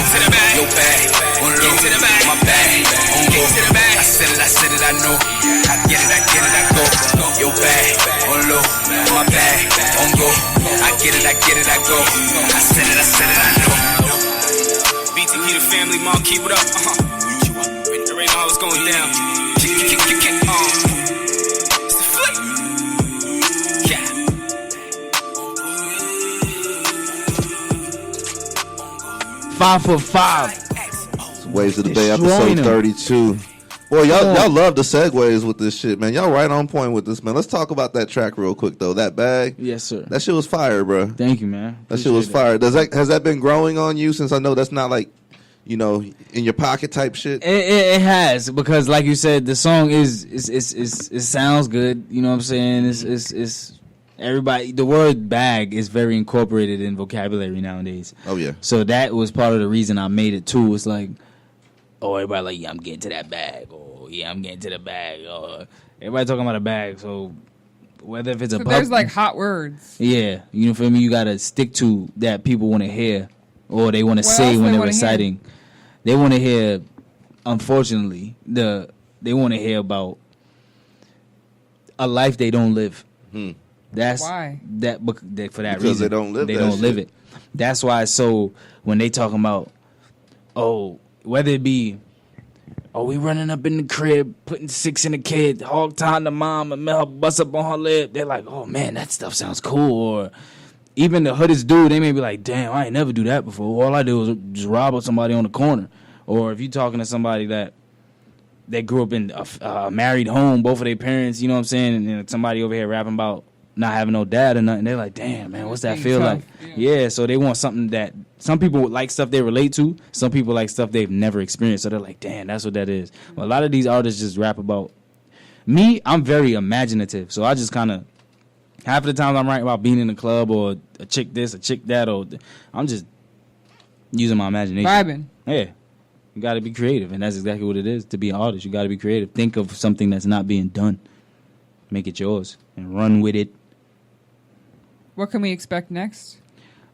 Yo bag, on low, my bag, on go. I said it, I know. I get it, I go. Yo bag, on low, my bag, on go. I get it, I go. I said it, I know. BTP the family, mom, keep it up. It ain't always going down. It's the flick. Yeah. Five for five. Waves of the Bay, Destroying episode 32. Boy, y'all love the segues with this shit, man. Y'all right on point with this, man. Let's talk about that track real quick, though. That bag. Yes, sir. That shit was fire, bro. Thank you, man. That shit was fire. Has that been growing on you? Since I know that's not like, you know, in your pocket type shit. It has, because like you said, the song it sounds good. You know what I'm saying? It's everybody. The word bag is very incorporated in vocabulary nowadays. Oh yeah. So that was part of the reason I made it too. It's like, oh, everybody like, yeah, I'm getting to that bag. Or yeah, I'm getting to the bag. Or everybody talking about a bag. So whether if it's So there's like hot words. yeah, you know, feel me? You gotta stick to that people want to hear or they want to say when they're reciting. They want to hear, unfortunately, they want to hear about a life they don't live. That's why for that because reason they don't live. They don't live it. That's why. So when they talking about, whether it be, we running up in the crib, putting 6 in the kid, hog tying the mom, and her bust up on her lip, they're like, oh man, that stuff sounds cool. Or even the hoodest dude, they may be like, damn, I ain't never do that before. All I do is just rob somebody on the corner. Or if you're talking to somebody that grew up in a married home, both of their parents, you know what I'm saying, and somebody over here rapping about not having no dad or nothing, they're like, damn, man, what's that feel like? Yeah, so they want something that some people like stuff they relate to. Some people like stuff they've never experienced. So they're like, damn, that's what that is. Well, a lot of these artists just rap about me. I'm very imaginative, so I just kind of half of the time I'm writing about being in the club or a chick this, a chick that, or I'm just using my imagination. Vibing. Yeah. You got to be creative, and that's exactly what it is to be an artist. You got to be creative. Think of something that's not being done. Make it yours and run with it. What can we expect next?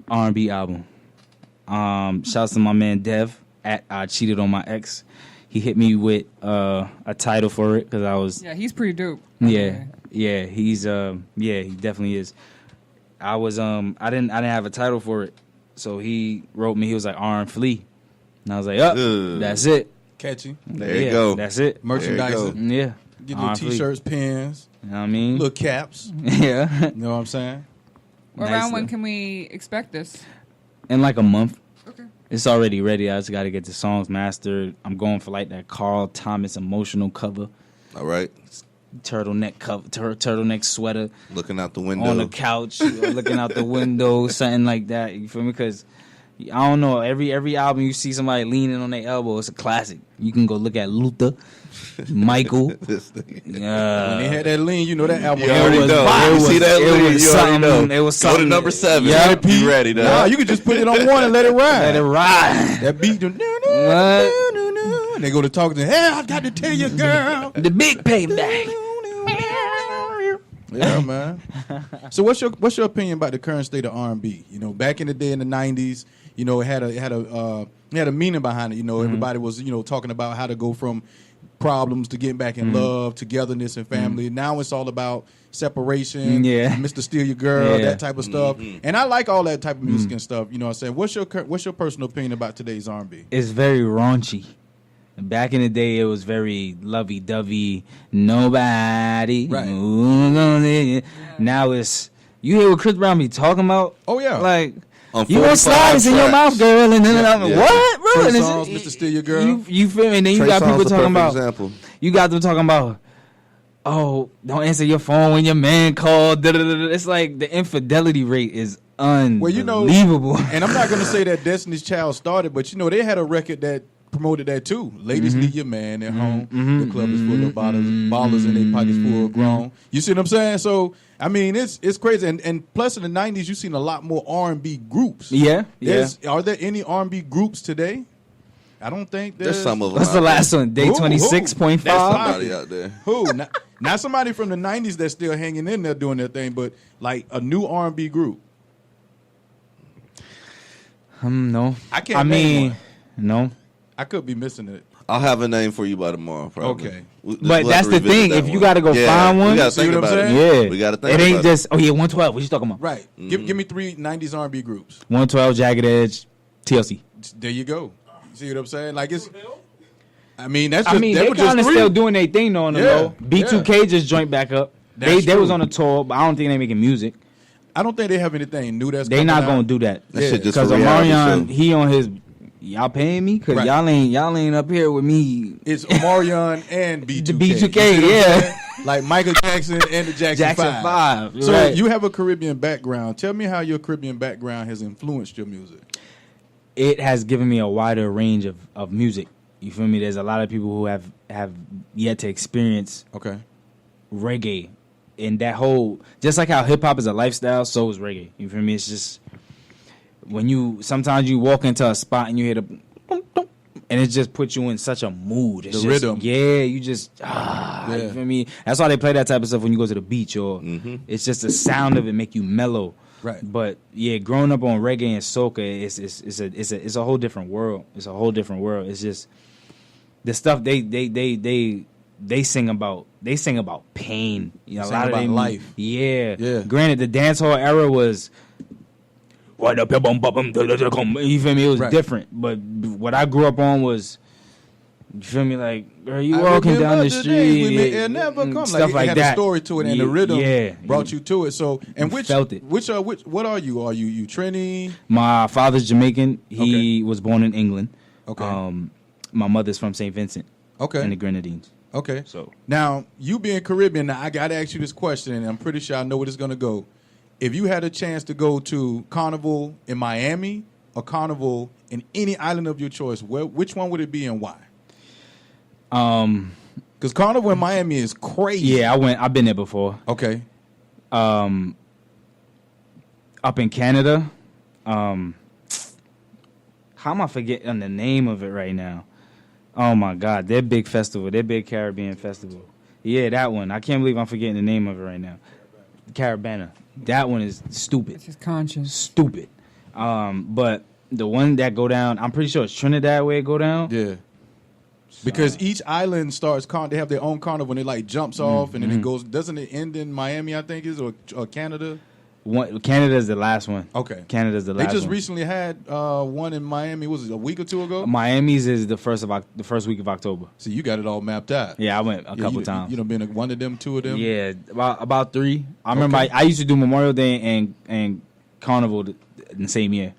R&B album. Shouts to my man Dev at I Cheated on My Ex. He hit me with a title for it because I was... Yeah, he's pretty dope. Yeah, he's he definitely is. I was I didn't have a title for it, so he wrote me. He was like R&B Flee, and I was like, that's it. Catchy. There you go. That's it. Merchandising. Yeah. Get little T-shirts, pins. You know what I mean? Little caps. Yeah. You know what I'm saying? Around when can we expect this? In like a month. Okay. It's already ready. I just got to get the songs mastered. I'm going for like that Carl Thomas emotional cover. All right. Turtleneck cover, turtleneck sweater. Looking out the window. On the couch, looking out the window, something like that. You feel me? Because I don't know. Every album you see somebody leaning on their elbow, it's a classic. You can go look at Luther, Michael. When they had that lean, you know that album. You already know. You see that lean, you already know. It was something. Go to number 7. Yeah, you ready now? Nah, you can just put it on one and let it ride. Let it ride. That beat. What? And they go to talk to, hey, I got to tell you, girl. The big payback. Yeah, man. So what's your opinion about the current state of R&B? You know, back in the day in the 90s, you know, it had a meaning behind it. You know, everybody was, you know, talking about how to go from problems to getting back in love, togetherness, and family. Now it's all about separation, Mr. Steal Your Girl, that type of stuff. And I like all that type of music and stuff. You know what I'm saying? What's your personal opinion about today's R&B? It's very raunchy. Back in the day, it was very lovey-dovey. Nobody. Right. Now it's, you hear what Chris Brown be talking about? Oh, yeah. Like, On you want 45 slides in your tracks. mouth, girl, and then I'm like, Yeah. what, bro? Trey And it's- Songz, Mr. Steal Your Girl. You feel me? And then you Trey got Songz people a talking perfect about, example. you got them talking about, oh, don't answer your phone when your man called. It's like the infidelity rate is unbelievable. Well, you know, and I'm not going to say that Destiny's Child started, but, you know, they had a record that promoted that, too. Ladies leave your man at home. The club is full of ballers and their pockets full of grown. You see what I'm saying? So, I mean, it's crazy. And plus, in the 90s, you've seen a lot more R&B groups. Yeah, yeah. Are there any R&B groups today? I don't think There's some of them. What's the last one? Day Who? 26.5? That's Somebody out there. Who? Not somebody from the 90s that's still hanging in there doing their thing, but like a new R&B group. No. I can't I name mean, one. no. I could be missing it. I'll have a name for you by tomorrow, probably. Okay. But that's the thing. If you got to go Yeah, find one, we gotta See think what I'm about it. saying? yeah. We gotta think It ain't about just, oh yeah, 112. What you talking about? Right. Give me 3 90s R&B groups. 112, Jagged Edge, TLC. There you go. See what I'm saying? Like it's. I mean, that's I just. mean, that they was just kind of 3. still doing their thing though on the Yeah, low. B2K just joined back up. That's They was true. on a tour, but I don't think they making music. I don't think they have anything new that's. They coming not out. gonna do that. That shit just Because for reality Omarion, show. he on his. Y'all paying me? Because Right. y'all ain't up here with me. It's Omarion and B2K. The B2K, You see what I'm yeah. saying? Like Michael Jackson and the Jackson 5. So right. you have a Caribbean background. Tell me how your Caribbean background has influenced your music. It has given me a wider range of music. You feel me? There's a lot of people who have yet to experience Okay. reggae. And that whole, just like how hip hop is a lifestyle, so is reggae. You feel me? It's just, sometimes you walk into a spot and you hear the boom, boom, and it just puts you in such a mood. It's The just, rhythm. Yeah, you just, you Yeah. feel me? That's why they play that type of stuff when you go to the beach, or it's just the sound of it make you mellow. Right. But yeah, growing up on reggae and soca, it's a whole different world. It's a whole different world. It's just the stuff they sing about. They sing about pain. You know, Sing a lot about of them, life. Yeah. Yeah. Granted, the dancehall era was. You feel me? It was Right. different. But what I grew up on was. You feel me? Like, girl, you I walking remember down the days street, we may it never come. stuff it like had that. a story to it, and the rhythm Yeah. brought you to it. So, and You which felt it. Which what are you? Are you Trini? My father's Jamaican. He was born in England. Okay. My mother's from St. Vincent Okay. in the Grenadines. Okay. So Now, you being Caribbean, now I got to ask you this question, and I'm pretty sure I know where it's going to go. If you had a chance to go to Carnival in Miami or Carnival in any island of your choice, which one would it be and why? Because Carnival in Miami is crazy. yeah, I've been there before. Okay. Up in Canada. How am I forgetting the name of it right now? Oh my God, their big festival, their big Caribbean festival. Yeah, that one. I can't believe I'm forgetting the name of it right now. Caravana. That one is stupid. It's his conscience. Stupid. But the one that go down, I'm pretty sure it's Trinidad where it go down. Yeah. Because each island starts, they have their own carnival, and it like jumps off, and then it goes, doesn't it end in Miami, I think is, or Canada? Canada's the last one. Okay. Canada's the They last just one. recently had one in Miami, was it a week or two ago? Miami's is the first week of October. So you got it all mapped out. Yeah, I went a couple times. You done been one of them, two of them? Yeah, about 3. I remember Okay. I used to do Memorial Day and Carnival in the same year.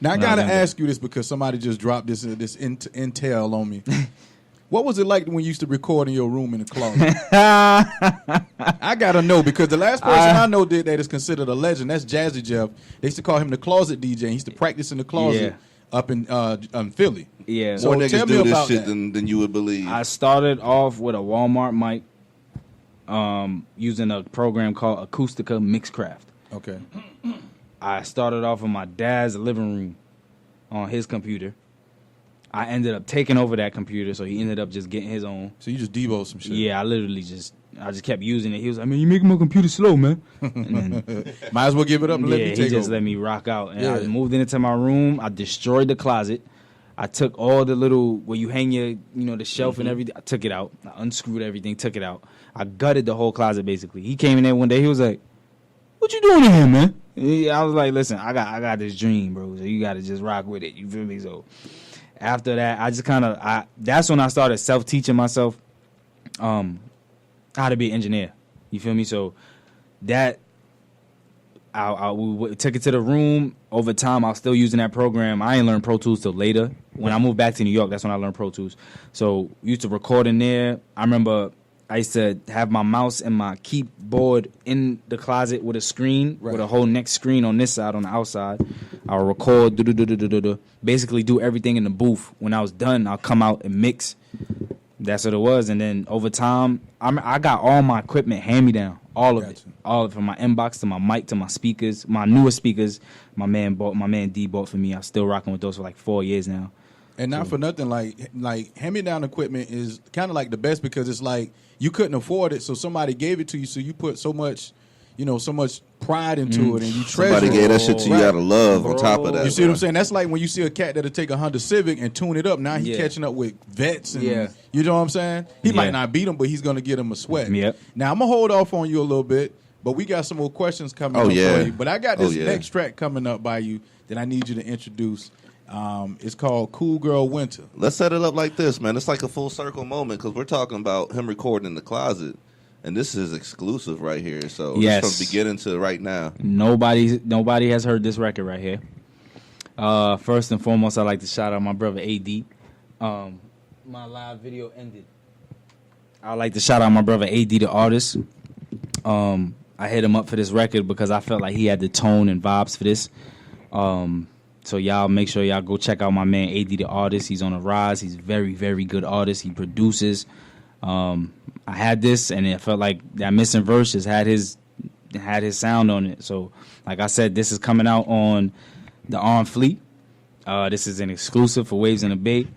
Now I When I gotta was younger. ask you this because somebody just dropped this intel on me. What was it like when you used to record in your room in the closet? I gotta know because the last person I know did that is considered a legend. That's Jazzy Jeff. They used to call him the closet DJ. He used to practice in the closet up in Philly. Yeah. So More tell niggas me do this about shit that. than you would believe. I started off with a Walmart mic, using a program called Acoustica Mixcraft. Okay. I started off in my dad's living room on his computer. I ended up taking over that computer, so he ended up just getting his own. So you just Devo some shit. Yeah, I just kept using it. He was like, man, you making my computer slow, man. And then, Might as well give it up and let me he take just over. let me rock out. And Yeah. I moved into my room. I destroyed the closet. I took all the little, where you hang your, the shelf and everything. I took it out. I unscrewed everything, took it out. I gutted the whole closet, basically. He came in there one day. He was like, what you doing in here, man? I was like, listen, I got this dream, bro. So you got to just rock with it. You feel me? So After that, I just kind of that's when I started self-teaching myself how to be an engineer. You feel me? So that we took it to the room. Over time, I was still using that program. I ain't learned Pro Tools till later. When I moved back to New York, that's when I learned Pro Tools. So we used to record in there. I remember I used to have my mouse and my keyboard in the closet with a screen, with a whole next screen on this side, on the outside. I'll record, basically do everything in the booth. When I was done, I'll come out and mix. That's what it was. And then over time, I got all my equipment hand-me-down, all of it. All of it, from my inbox to my mic to my speakers, my newest speakers. My man D bought for me. I'm still rocking with those for like 4 years now. And not for nothing, like hand-me-down equipment is kind of like the best because it's like you couldn't afford it, so somebody gave it to you, so you put so much, so much pride into it, and you treasure it. Somebody gave that shit to you out of love on top of that. You see what I'm saying? That's like when you see a cat that'll take a Honda Civic and tune it up. Now he's catching up with vets, and you know what I'm saying? He might not beat him, but he's going to get him a sweat. Yep. Now, I'm going to hold off on you a little bit, but we got some more questions coming up for you. But I got this next track coming up by you that I need you to introduce. It's called Cool Girl Winter. Let's set it up like this, man. It's like a full circle moment because we're talking about him recording in the closet, and this is exclusive right here. So it's from beginning to right now. Nobody has heard this record right here. First and foremost, I'd like to shout out my brother AD. My live video ended. I'd like to shout out my brother AD, the artist. I hit him up for this record because I felt like he had the tone and vibes for this. So y'all make sure y'all go check out my man AD, the artist. He's on a rise. He's very, very good artist. He produces. I had this, and it felt like that missing verse just had his sound on it. So, like I said, this is coming out on the R&B Fleet. This is an exclusive for Waves in the Bay.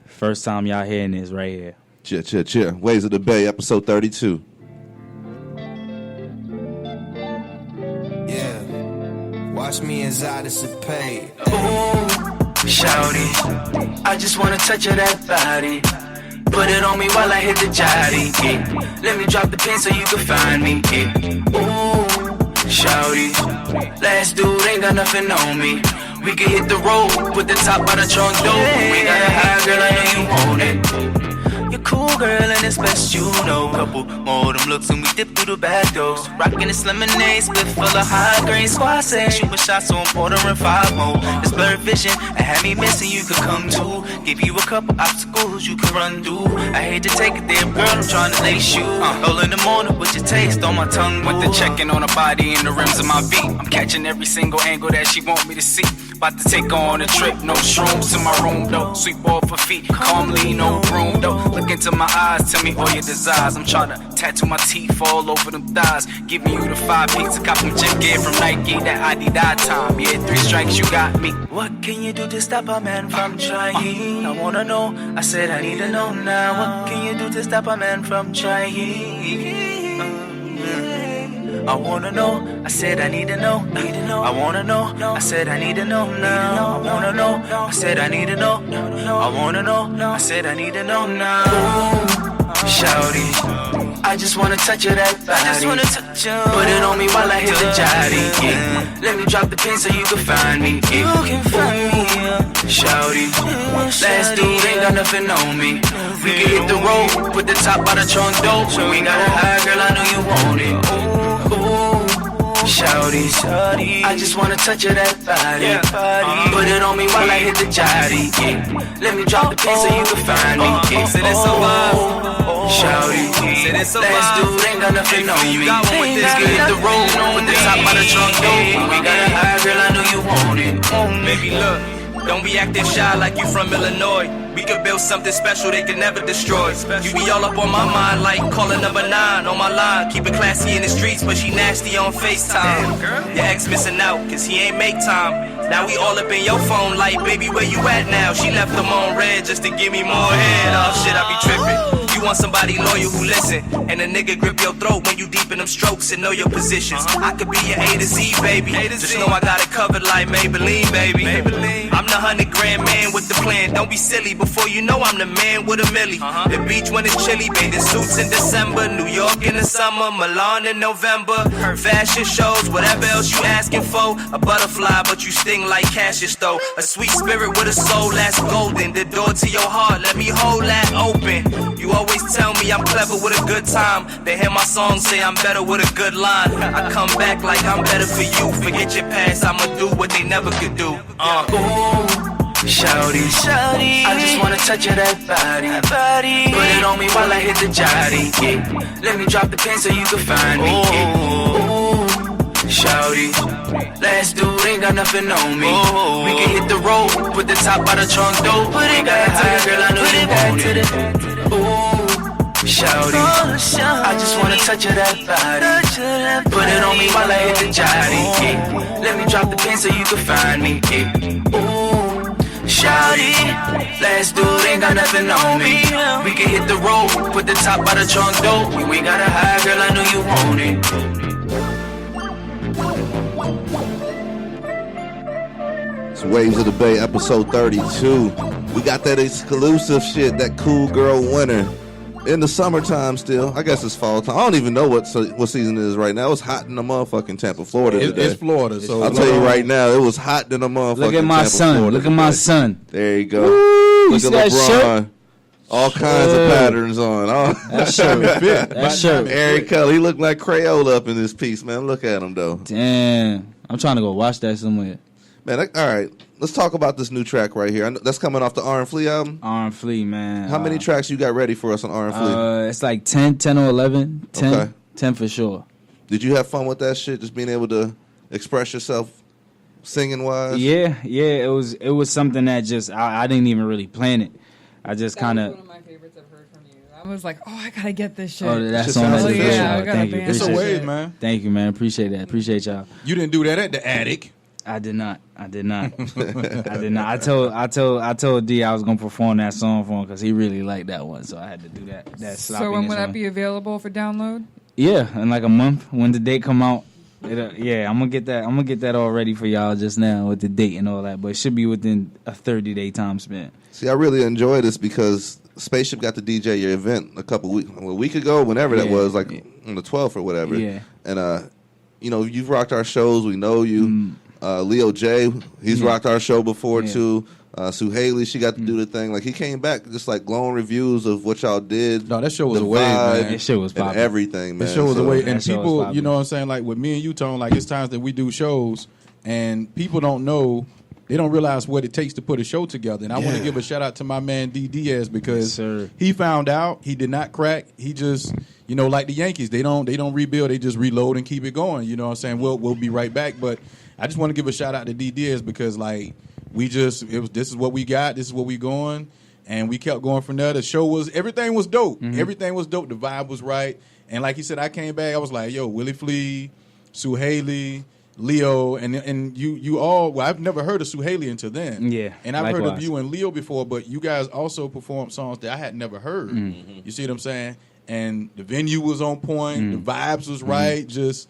First time y'all hearing this right here. Cheer. Waves of the Bay, episode 32. Watch me as I dissipate. Ooh, shawty, I just wanna touch of that body. Put it on me while I hit the jotty. Yeah. Let me drop the pin so you can find me. Yeah. Ooh, shawty, last dude ain't got nothing on me. We can hit the road, put the top by the trunk door. We got a high girl, I know you want it. You're cool, girl, and it's best you know. Couple more of them looks and we dip through the back doors. Rockin' this lemonade, split full of high-grade squash. Shooting shots on Porter and 5 more. It's blurred vision, I had me missing, you could come too. Give you a couple obstacles you could run through. I hate to take it there, girl, I'm trying to lace you. Early in the morning with your taste on my tongue. With the checking on her body and the rims of my feet. I'm catching every single angle that she want me to see. About to take her on a trip, no shrooms in my room though. Sweep off her feet, calmly, no broom though. Look into my eyes, tell me all your desires. I'm trying to tattoo my teeth all over them thighs. Giving you the 5 peaks, I got some gym gear from Nike. That ID that time, yeah, 3 strikes, you got me. What can you do to stop a man from trying? I wanna know, I said I need to know now. What can you do to stop a man from trying? I wanna know, I said I need to know, I wanna know, I said I need to know now. I wanna know, I said I need to know, I wanna know, I said I need to know now. Ooh, shawty, I just wanna touch of that body. Put it on me while I hit the jotty. Yeah. Let me drop the pin so you can find me. Yeah. You can find me, shawty. Last dude ain't got nothing on me. We can hit the road, put the top by the trunk door. So we got a high girl, I know you want it. Ooh, shawty, I just wanna touch of that body. Put it on me while I hit the jotty. Yeah. Let me drop the pin so you can find me. Yeah. Say this so shawty, say this so last dude ain't got nothing on me. Let's get hit the road, put the top by the trunk door. We got a high girl, I know you want it. Baby, look. Don't be acting shy like you from Illinois. We could build something special they can never destroy. You be all up on my mind like calling number 9 on my line. Keep it classy in the streets, but she nasty on FaceTime. Your ex missing out, cause he ain't make time. Now we all up in your phone like, baby, where you at now? She left them on red just to give me more head. Oh shit, I be tripping. You want somebody loyal who listen, and a nigga grip your throat when you deep in them strokes and know your positions. I could be your A to Z, baby. Just know I got it covered like Maybelline, baby. I'm the 100-grand man with the plan. Don't be silly before you know I'm the man with a milli. The beach when it's chilly, bathing suits in December, New York in the summer, Milan in November. Fashion shows, whatever else you asking for. A butterfly, but you sting like Cassius though. A sweet spirit with a soul that's golden. The door to your heart, let me hold that open. You always tell me I'm clever with a good time. They hear my song, say I'm better with a good line. I come back like I'm better for you. Forget your past, I'ma do what they never could do. Ooh, shawty, I just wanna touch your that body. Put it on me while I hit the jotty. Yeah. Let me drop the pin so you can find me. Ooh, shawty, last dude ain't got nothing on me. We can hit the road, put the top out the trunk door. Put it back to the girl, I know you want it. Ooh, shawty, I just wanna touch your that body. Put it on me while I hit the jotty. Yeah. Let me drop the pin so you can find me. Yeah. Ooh, shawty, last dude ain't got nothing on me. We can hit the road, put the top out the trunk door. You ain't gotta hide, girl, I know you want it. It's Waves of the Bay, episode 32. We got that exclusive shit, that Cool Girl winter. In the summertime still. I guess it's fall time. I don't even know what season it is right now. It's hot in the motherfucking Tampa, Florida today. It's Florida, so I'll tell you right now, it was hot in the motherfucking Look at my Tampa, son. Florida Look at my today. son. There you go. Woo, Look you at see that shirt? LeBron. All kinds of patterns on. Oh. That shirt. That shirt. Eric Kelly, he looked like Crayola up in this piece, man. Look at him, though. Damn. I'm trying to go watch that somewhere. Man, all right. Let's talk about this new track right here. I know that's coming off the R&B Flea album. R&B Flea, man. How many tracks you got ready for us on R&B Flea? It's like 10 or 11. 10, Okay. 10 for sure. Did you have fun with that shit? Just being able to express yourself singing wise? Yeah. It was something that just I didn't even really plan it. I just kind That was of. one of my favorites I've heard from you. I was like, oh, I gotta get this shit. Oh, that Shit song sounds is official. official. Yeah, I gotta Thank you. ban It's a Appreciate wave, it. man. Thank you, man. Appreciate that. Appreciate y'all. You didn't do that at the attic. I did not. I did not. I told D I was gonna perform that song for him because he really liked that one, so I had to do that. That So when would that one. be available for download? Yeah, in like a month when the date come out. Yeah, I'm gonna get that. I'm gonna get that all ready for y'all just now with the date and all that. But it should be within a 30-day time span. See, I really enjoy this because Spaceship got to DJ your event a week ago, whenever that was, like on the 12th or whatever. Yeah. And you know, you've rocked our shows. We know you. Leo J, he's rocked our show before too. Sue Haley, she got to do the thing. Like he came back, just like glowing reviews of what y'all did. No, that show was the a wave, vibe, man. That shit was and popping. everything, man. The show was a wave, and that show was people, popping. you know what I'm saying? Like with me and you, Tone, like it's times that we do shows, and people don't know. They don't realize what it takes to put a show together. And I want to give a shout out to my man D Diaz because he found out. He did not crack. He just, you know, like the Yankees, they don't rebuild. They just reload and keep it going. You know what I'm saying? We'll be right back. But I just want to give a shout out to D Diaz because like this is what we got. This is what we going. And we kept going from there. The show everything was dope. Mm-hmm. Everything was dope. The vibe was right. And like he said, I came back. I was like, yo, Willie Flea, Sue Haley, Leo, and you all. Well, I've never heard of Sue Haley until then. Yeah, and I've heard of likewise. you and Leo before, but you guys also performed songs that I had never heard. Mm-hmm. You see what I'm saying? And the venue was on point. The vibes was right. Just,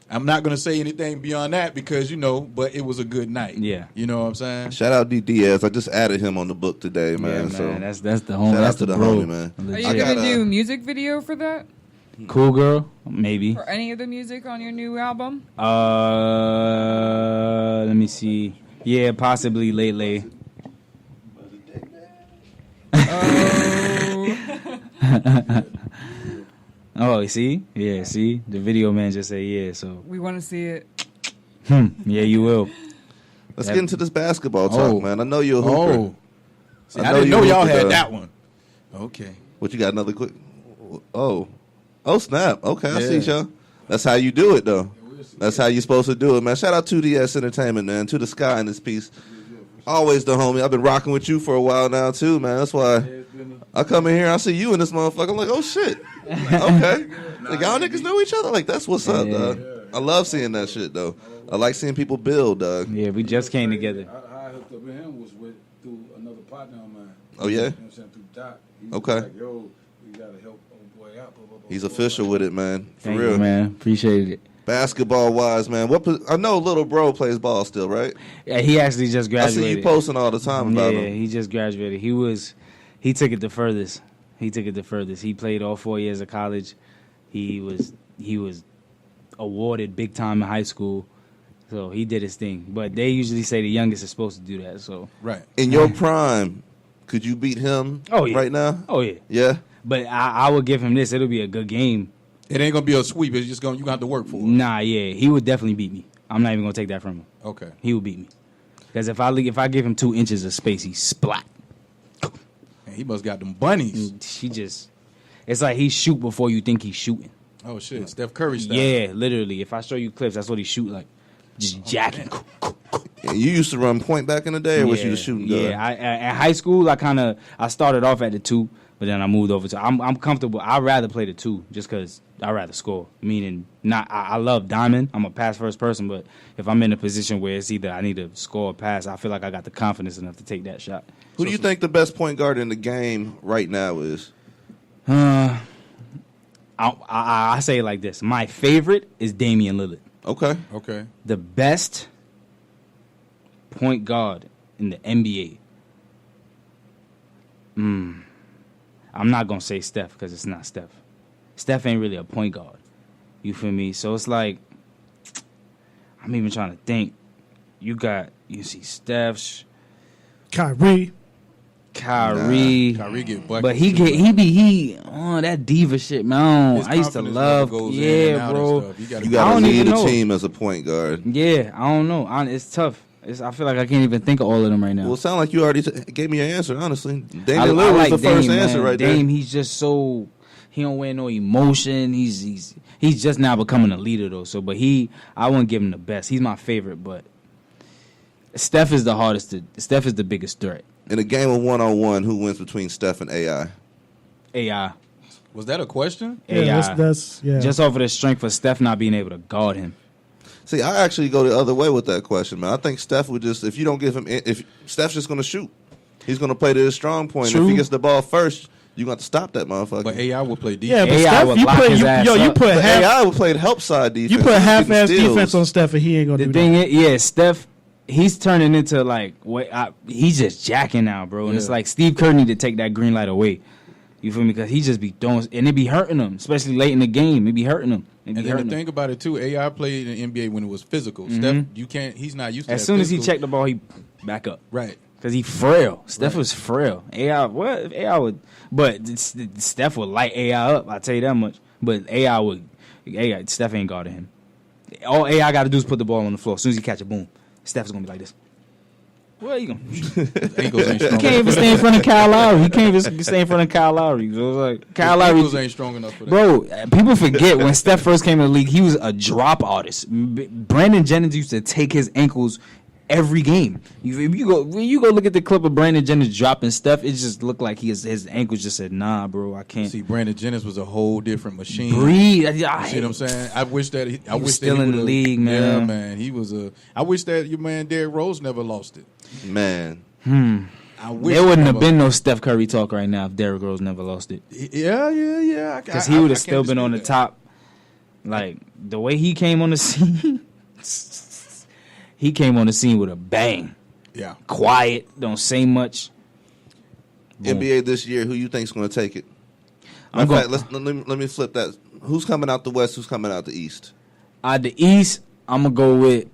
I'm not gonna say anything beyond that because but it was a good night. Yeah, you know what I'm saying. Shout out D Diaz. I just added him on the book today, man. Yeah, So man. That's the homie. shout That's out to the bro. homie, man. Are you I gonna got, do a music video for that? Cool Girl, maybe. For any of the music on your new album? Let me see. Yeah, possibly Late. Oh, see? Yeah, see? The video man just said yeah, so. We want to see it. Yeah, you will. Let's get into this basketball talk, man. I know you're a hooper. Oh, see, I didn't know y'all had that one. Okay. What, you got another quick? Oh, snap. Okay, I see y'all. That's how you do it, though. That's how you're supposed to do it, man. Shout out to DS Entertainment, man. To the Sky in this piece. Always the homie. I've been rocking with you for a while now, too, man. That's why I come in here, I see you in this motherfucker. I'm like, oh, shit. Okay. Like, y'all niggas know each other? Like, that's what's up, dog. I love seeing that shit, though. I like seeing people build, dog. Yeah, we just came together. How I hooked up with him was through another partner of mine. Oh, yeah? You know what I'm saying? Through Doc. He was Okay. like, yo, gotta help old boy out. He's official with it, man. For Thank real, you, man. Appreciate it. Basketball wise, man. I know little bro plays ball still, right? Yeah, he actually just I graduated. see you posting all the time about Yeah, him. he just graduated. He took it the furthest. He played all 4 years of college. He was awarded big time in high school. So he did his thing. But they usually say the youngest is supposed to do that. So Right. In your prime, could you beat him right now? Oh yeah. Yeah? But I would give him this. It'll be a good game. It ain't gonna be a sweep. It's just you gonna have to work for it. Nah, yeah. He would definitely beat me. I'm not even gonna take that from him. Okay. He would beat me. Because if I give him 2 inches of space, he splat. Man, he must got them bunnies. It's like he shoot before you think he's shooting. Oh shit, Steph Curry style. Yeah, literally. If I show you clips, that's what he shoot like. Just jacking. And you used to run point back in the day, or was you the shooting guard? Yeah, at high school, I started off at the 2, but then I moved over to. I'm comfortable. I'd rather play the 2 just because I'd rather score. Meaning, I love diamond. I'm a pass first person, but if I'm in a position where it's either I need to score or pass, I feel like I got the confidence enough to take that shot. Who do you think the best point guard in the game right now is? I say it like this. My favorite is Damian Lillard. Okay. The best point guard in the NBA. I'm not going to say Steph because it's not Steph. Steph ain't really a point guard. You feel me? So it's like, I'm even trying to think. You see Steph, Kyrie. Kyrie get buckets. But he that diva shit, man. His I used to confidence love, level goes in and out bro. and stuff. You got to lead a team as a point guard. Yeah, I don't know. It's tough. I feel like I can't even think of all of them right now. Well, it sounds like you already gave me your answer, honestly. I Damian Lillard like was the first Dame, answer man. right Dame, there. he's just so he don't wear no emotion. He's just now becoming a leader though. So, but I wouldn't give him the best. He's my favorite, but Steph is the hardest. Steph is the biggest threat. In a game of one-on-one, who wins between Steph and AI? AI. Was that a question? AI. Yeah, that's Just off of the strength of Steph not being able to guard him. See, I actually go the other way with that question, man. I think Steph would just, if you don't give him, if Steph's just going to shoot, he's going to play to his strong point. True. If he gets the ball first, you're going to have to stop that motherfucker. But AI will play defense. Yeah, but AI Steph, would you lock put his ass you up. put But half AI would play the help side defense. you put He's half getting ass steals. defense on Steph, and he ain't gonna The do thing that. is, Steph, he's turning into like he's just jacking now, bro. And it's like Steve Kerr need to take that green light away. You feel me? Because he just be throwing, and it be hurting him, especially late in the game. It be hurting him. And then the thing about it too, AI played in the NBA when it was physical. Steph, he's not used to As that soon as he physical. checked the ball, he back up. Right. Because he frail. Steph was frail. AI would, but Steph would light AI up. I tell you that much. But Steph ain't guarding him. All AI got to do is put the ball on the floor. As soon as he catch it, boom, Steph's gonna be like this. Where you going? Ankles ain't strong. He can't even stay in front of Kyle Lowry. He can't even stay in front of Kyle Lowry. So it's like Kyle Lowry Ankles ain't strong enough for that. Bro, people forget when Steph first came in the league, he was a drop artist. Brandon Jennings used to take his ankles every game. When you go look at the clip of Brandon Jennings dropping Steph, it just looked like his ankles just said, "Nah, bro, I can't." See, Brandon Jennings was a whole different machine. Breathe. You see what I'm saying? I wish that he was still in the league, man. Yeah, man. He was I wish that your man Derrick Rose never lost it. Man. I wish There wouldn't he have never- been no Steph Curry talk right now if Derrick Rose never lost it. Yeah. Because he would have still been on the top. Like, the way he came on the scene, he came on the scene with a bang. Yeah. Quiet, don't say much. Boom. NBA this year, who you think's going to take it? I'm In fact, going let me flip that. Who's coming out the West? Who's coming out the East? out the East. I'm gonna go with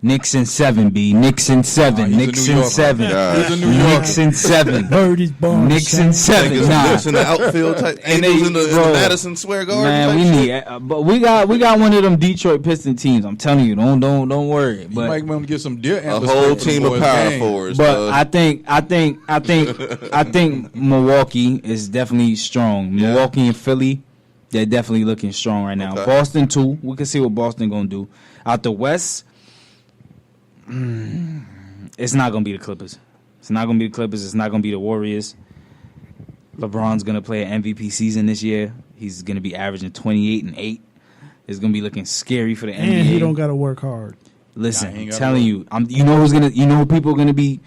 Knicks in 7. B Knicks in 7. he's a Knicks New in Yorker. 7. He's a New Yorker. Knicks in 7. Birdie's bar. Knicks in 7. Niggas Nah. in the outfield type. And Angels they- in the bro, Madison Square Garden. Man, type we shit. need, but we got one of them Detroit Pistons teams. I'm telling you, don't worry. You But might want to get some deer a antlers whole for the team of boys' power game. forwards. But I think Milwaukee is definitely strong. Yeah. Milwaukee and Philly, they're definitely looking strong right now. Okay. Boston too. We can see what Boston gonna do. Out the West, it's not gonna be the Clippers. It's not gonna be the Clippers. It's not gonna be the Warriors. LeBron's gonna play an MVP season this year. He's gonna be averaging 28 and 8. It's gonna be looking scary for the NBA. And he don't got to work hard. Listen, Nah, he I'm ain't gotta telling work. you, you know who people are gonna be.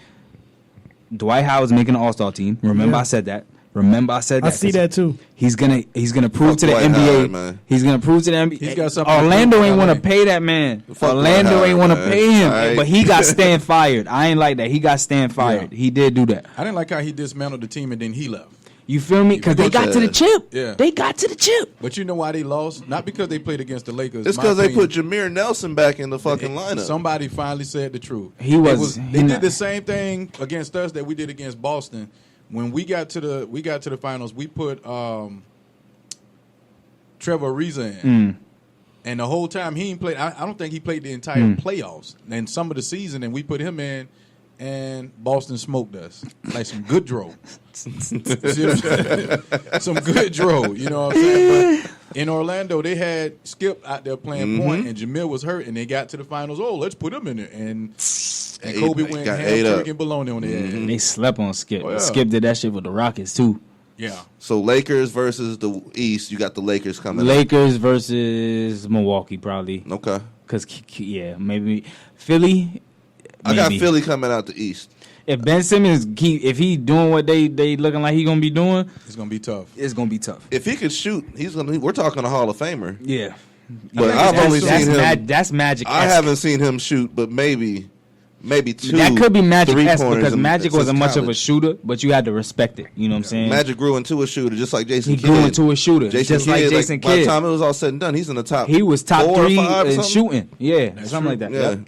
Dwight Howard's making an All-Star team. Remember, Yeah. I said that. Remember, I said that. I see that too. He's gonna prove to the Dwight NBA. Howard, man. He's gonna prove to the NBA. He's got something Orlando to prove ain't to want to LA. pay that man. Fuck Orlando Dwight ain't want to Howard, pay man. him. All right. But he got Stan fired. I ain't like that. He got Stan fired. Yeah. He did do that. I didn't like how he dismantled the team and then he left. You feel me? Because they got to the chip. Yeah. They got to the chip. But you know why they lost? Not because they played against the Lakers. It's My because they opinion. put Jameer Nelson back in the fucking lineup. Somebody finally said the truth. He was- They he did not- the same thing against us that we did against Boston. When we got to the finals, we put Trevor Ariza in. And the whole time he ain't played. I don't think he played the entire playoffs and some of the season. And we put him in, and Boston smoked us like some good dro. See what I'm saying? Some good dro. You know what I'm saying? But in Orlando, they had Skip out there playing point, and Jamil was hurt, and they got to the finals. Oh, let's put him in there, and Kobe went got ham, ate up. turkey, and bologna on the edge. They slept on Skip. Oh, yeah. Skip did that shit with the Rockets too. Yeah. So Lakers versus the East. You got the Lakers coming. Lakers versus Milwaukee probably. Up. Okay. Cause yeah, maybe Philly. I got maybe. Philly coming out the East. If Ben Simmons if he doing what they looking like he gonna be doing, It's gonna be tough. it's gonna be tough. If he could shoot, we're talking a Hall of Famer. Yeah, But I've only seen him. That's Magic. I haven't seen him shoot, but maybe two. That could be Magic three-pointers because in- Magic since wasn't much of a college. shooter, but you had to respect it. You know what I'm saying? Magic grew into a shooter, just like Jason He Kidd. grew into a shooter, Jason just like Kidd, Jason By the Kidd. time it was all said and done, he's in the top. He was top 4 or 3 5 or in something? shooting. Yeah, That's something true. like that. Yeah. Yep.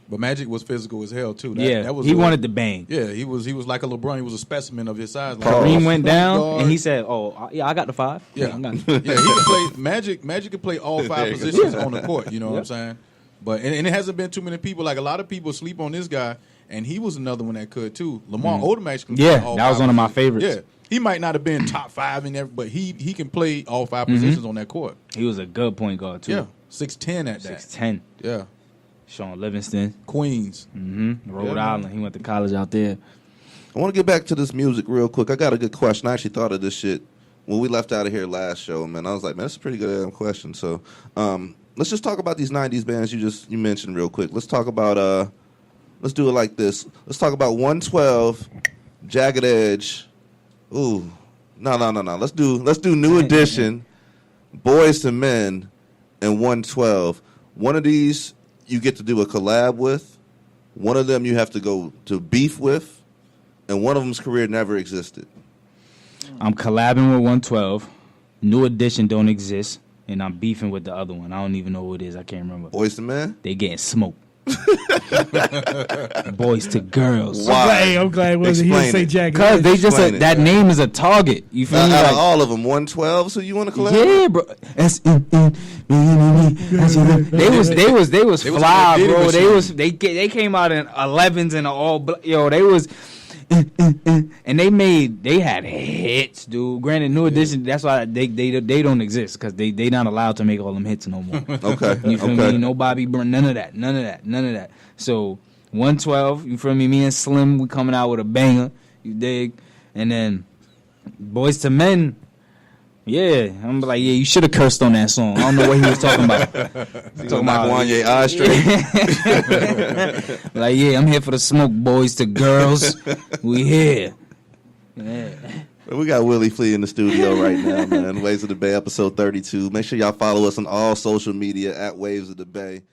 But Magic was physical as hell too. That was he wanted to bang. Yeah, he was like a LeBron. He was a specimen of his size. Kareem went down Guard. and he said, "Oh, yeah, I got the 5." Yeah, I got yeah, he could play Magic. Magic could play all 5 positions on the court. You know what I'm saying? But and it hasn't been too many people. Like a lot of people sleep on this guy, and he was another one that could too. Lamar Odom actually. Can Yeah, play all that was 5 one of my positions. favorites. Yeah, he might not have been top 5 in there, but he can play all 5 positions on that court. He was a good point guard too. Yeah, 6'10" at that. 6'10". Yeah, Sean Livingston, Queens. Rhode Yeah, Island. He went to college out there. I want to get back to this music real quick. I got a good question. I actually thought of this shit when we left out of here last show, man. I was like, man, that's a pretty good question. So let's just talk about these 90s bands you mentioned real quick. Let's talk about, let's do it like this. Let's talk about 112, Jagged Edge. Ooh, no. Let's do New Edition, Boys to Men, and 112. One of these you get to do a collab with. One of them you have to go to beef with. And one of them's career never existed. I'm collabing with 112. New Edition don't exist, and I'm beefing with the other one. I don't even know who it is. I can't remember. Boys to Men? They getting smoked. Boys to girls. Why? I'm glad he Explain didn't say it. Jack. Because they just Explain it. that name is a target. You feel me? Out of Like, all of them, 112, so you want to collab? yeah, bro. They was was fly, on the bro. dating machine. They came out in 11s and all. They was. And they had hits, dude. Granted, New Edition. That's why they don't exist because they not allowed to make all them hits no more. Okay. You feel me? No Bobby Brown, none of that. So 112, you feel me? Me and Slim, we coming out with a banger. You dig? And then Boys to Men. Yeah, I'm like, yeah, you should have cursed on that song. I don't know what he was talking about. Talking about Wanye eyes straight. Like, yeah, I'm here for the smoke, boys to girls. We here. Yeah. We got Willie Flea in the studio right now, man. Waves of the Bay, episode 32. Make sure y'all follow us on all social media at Waves of the Bay.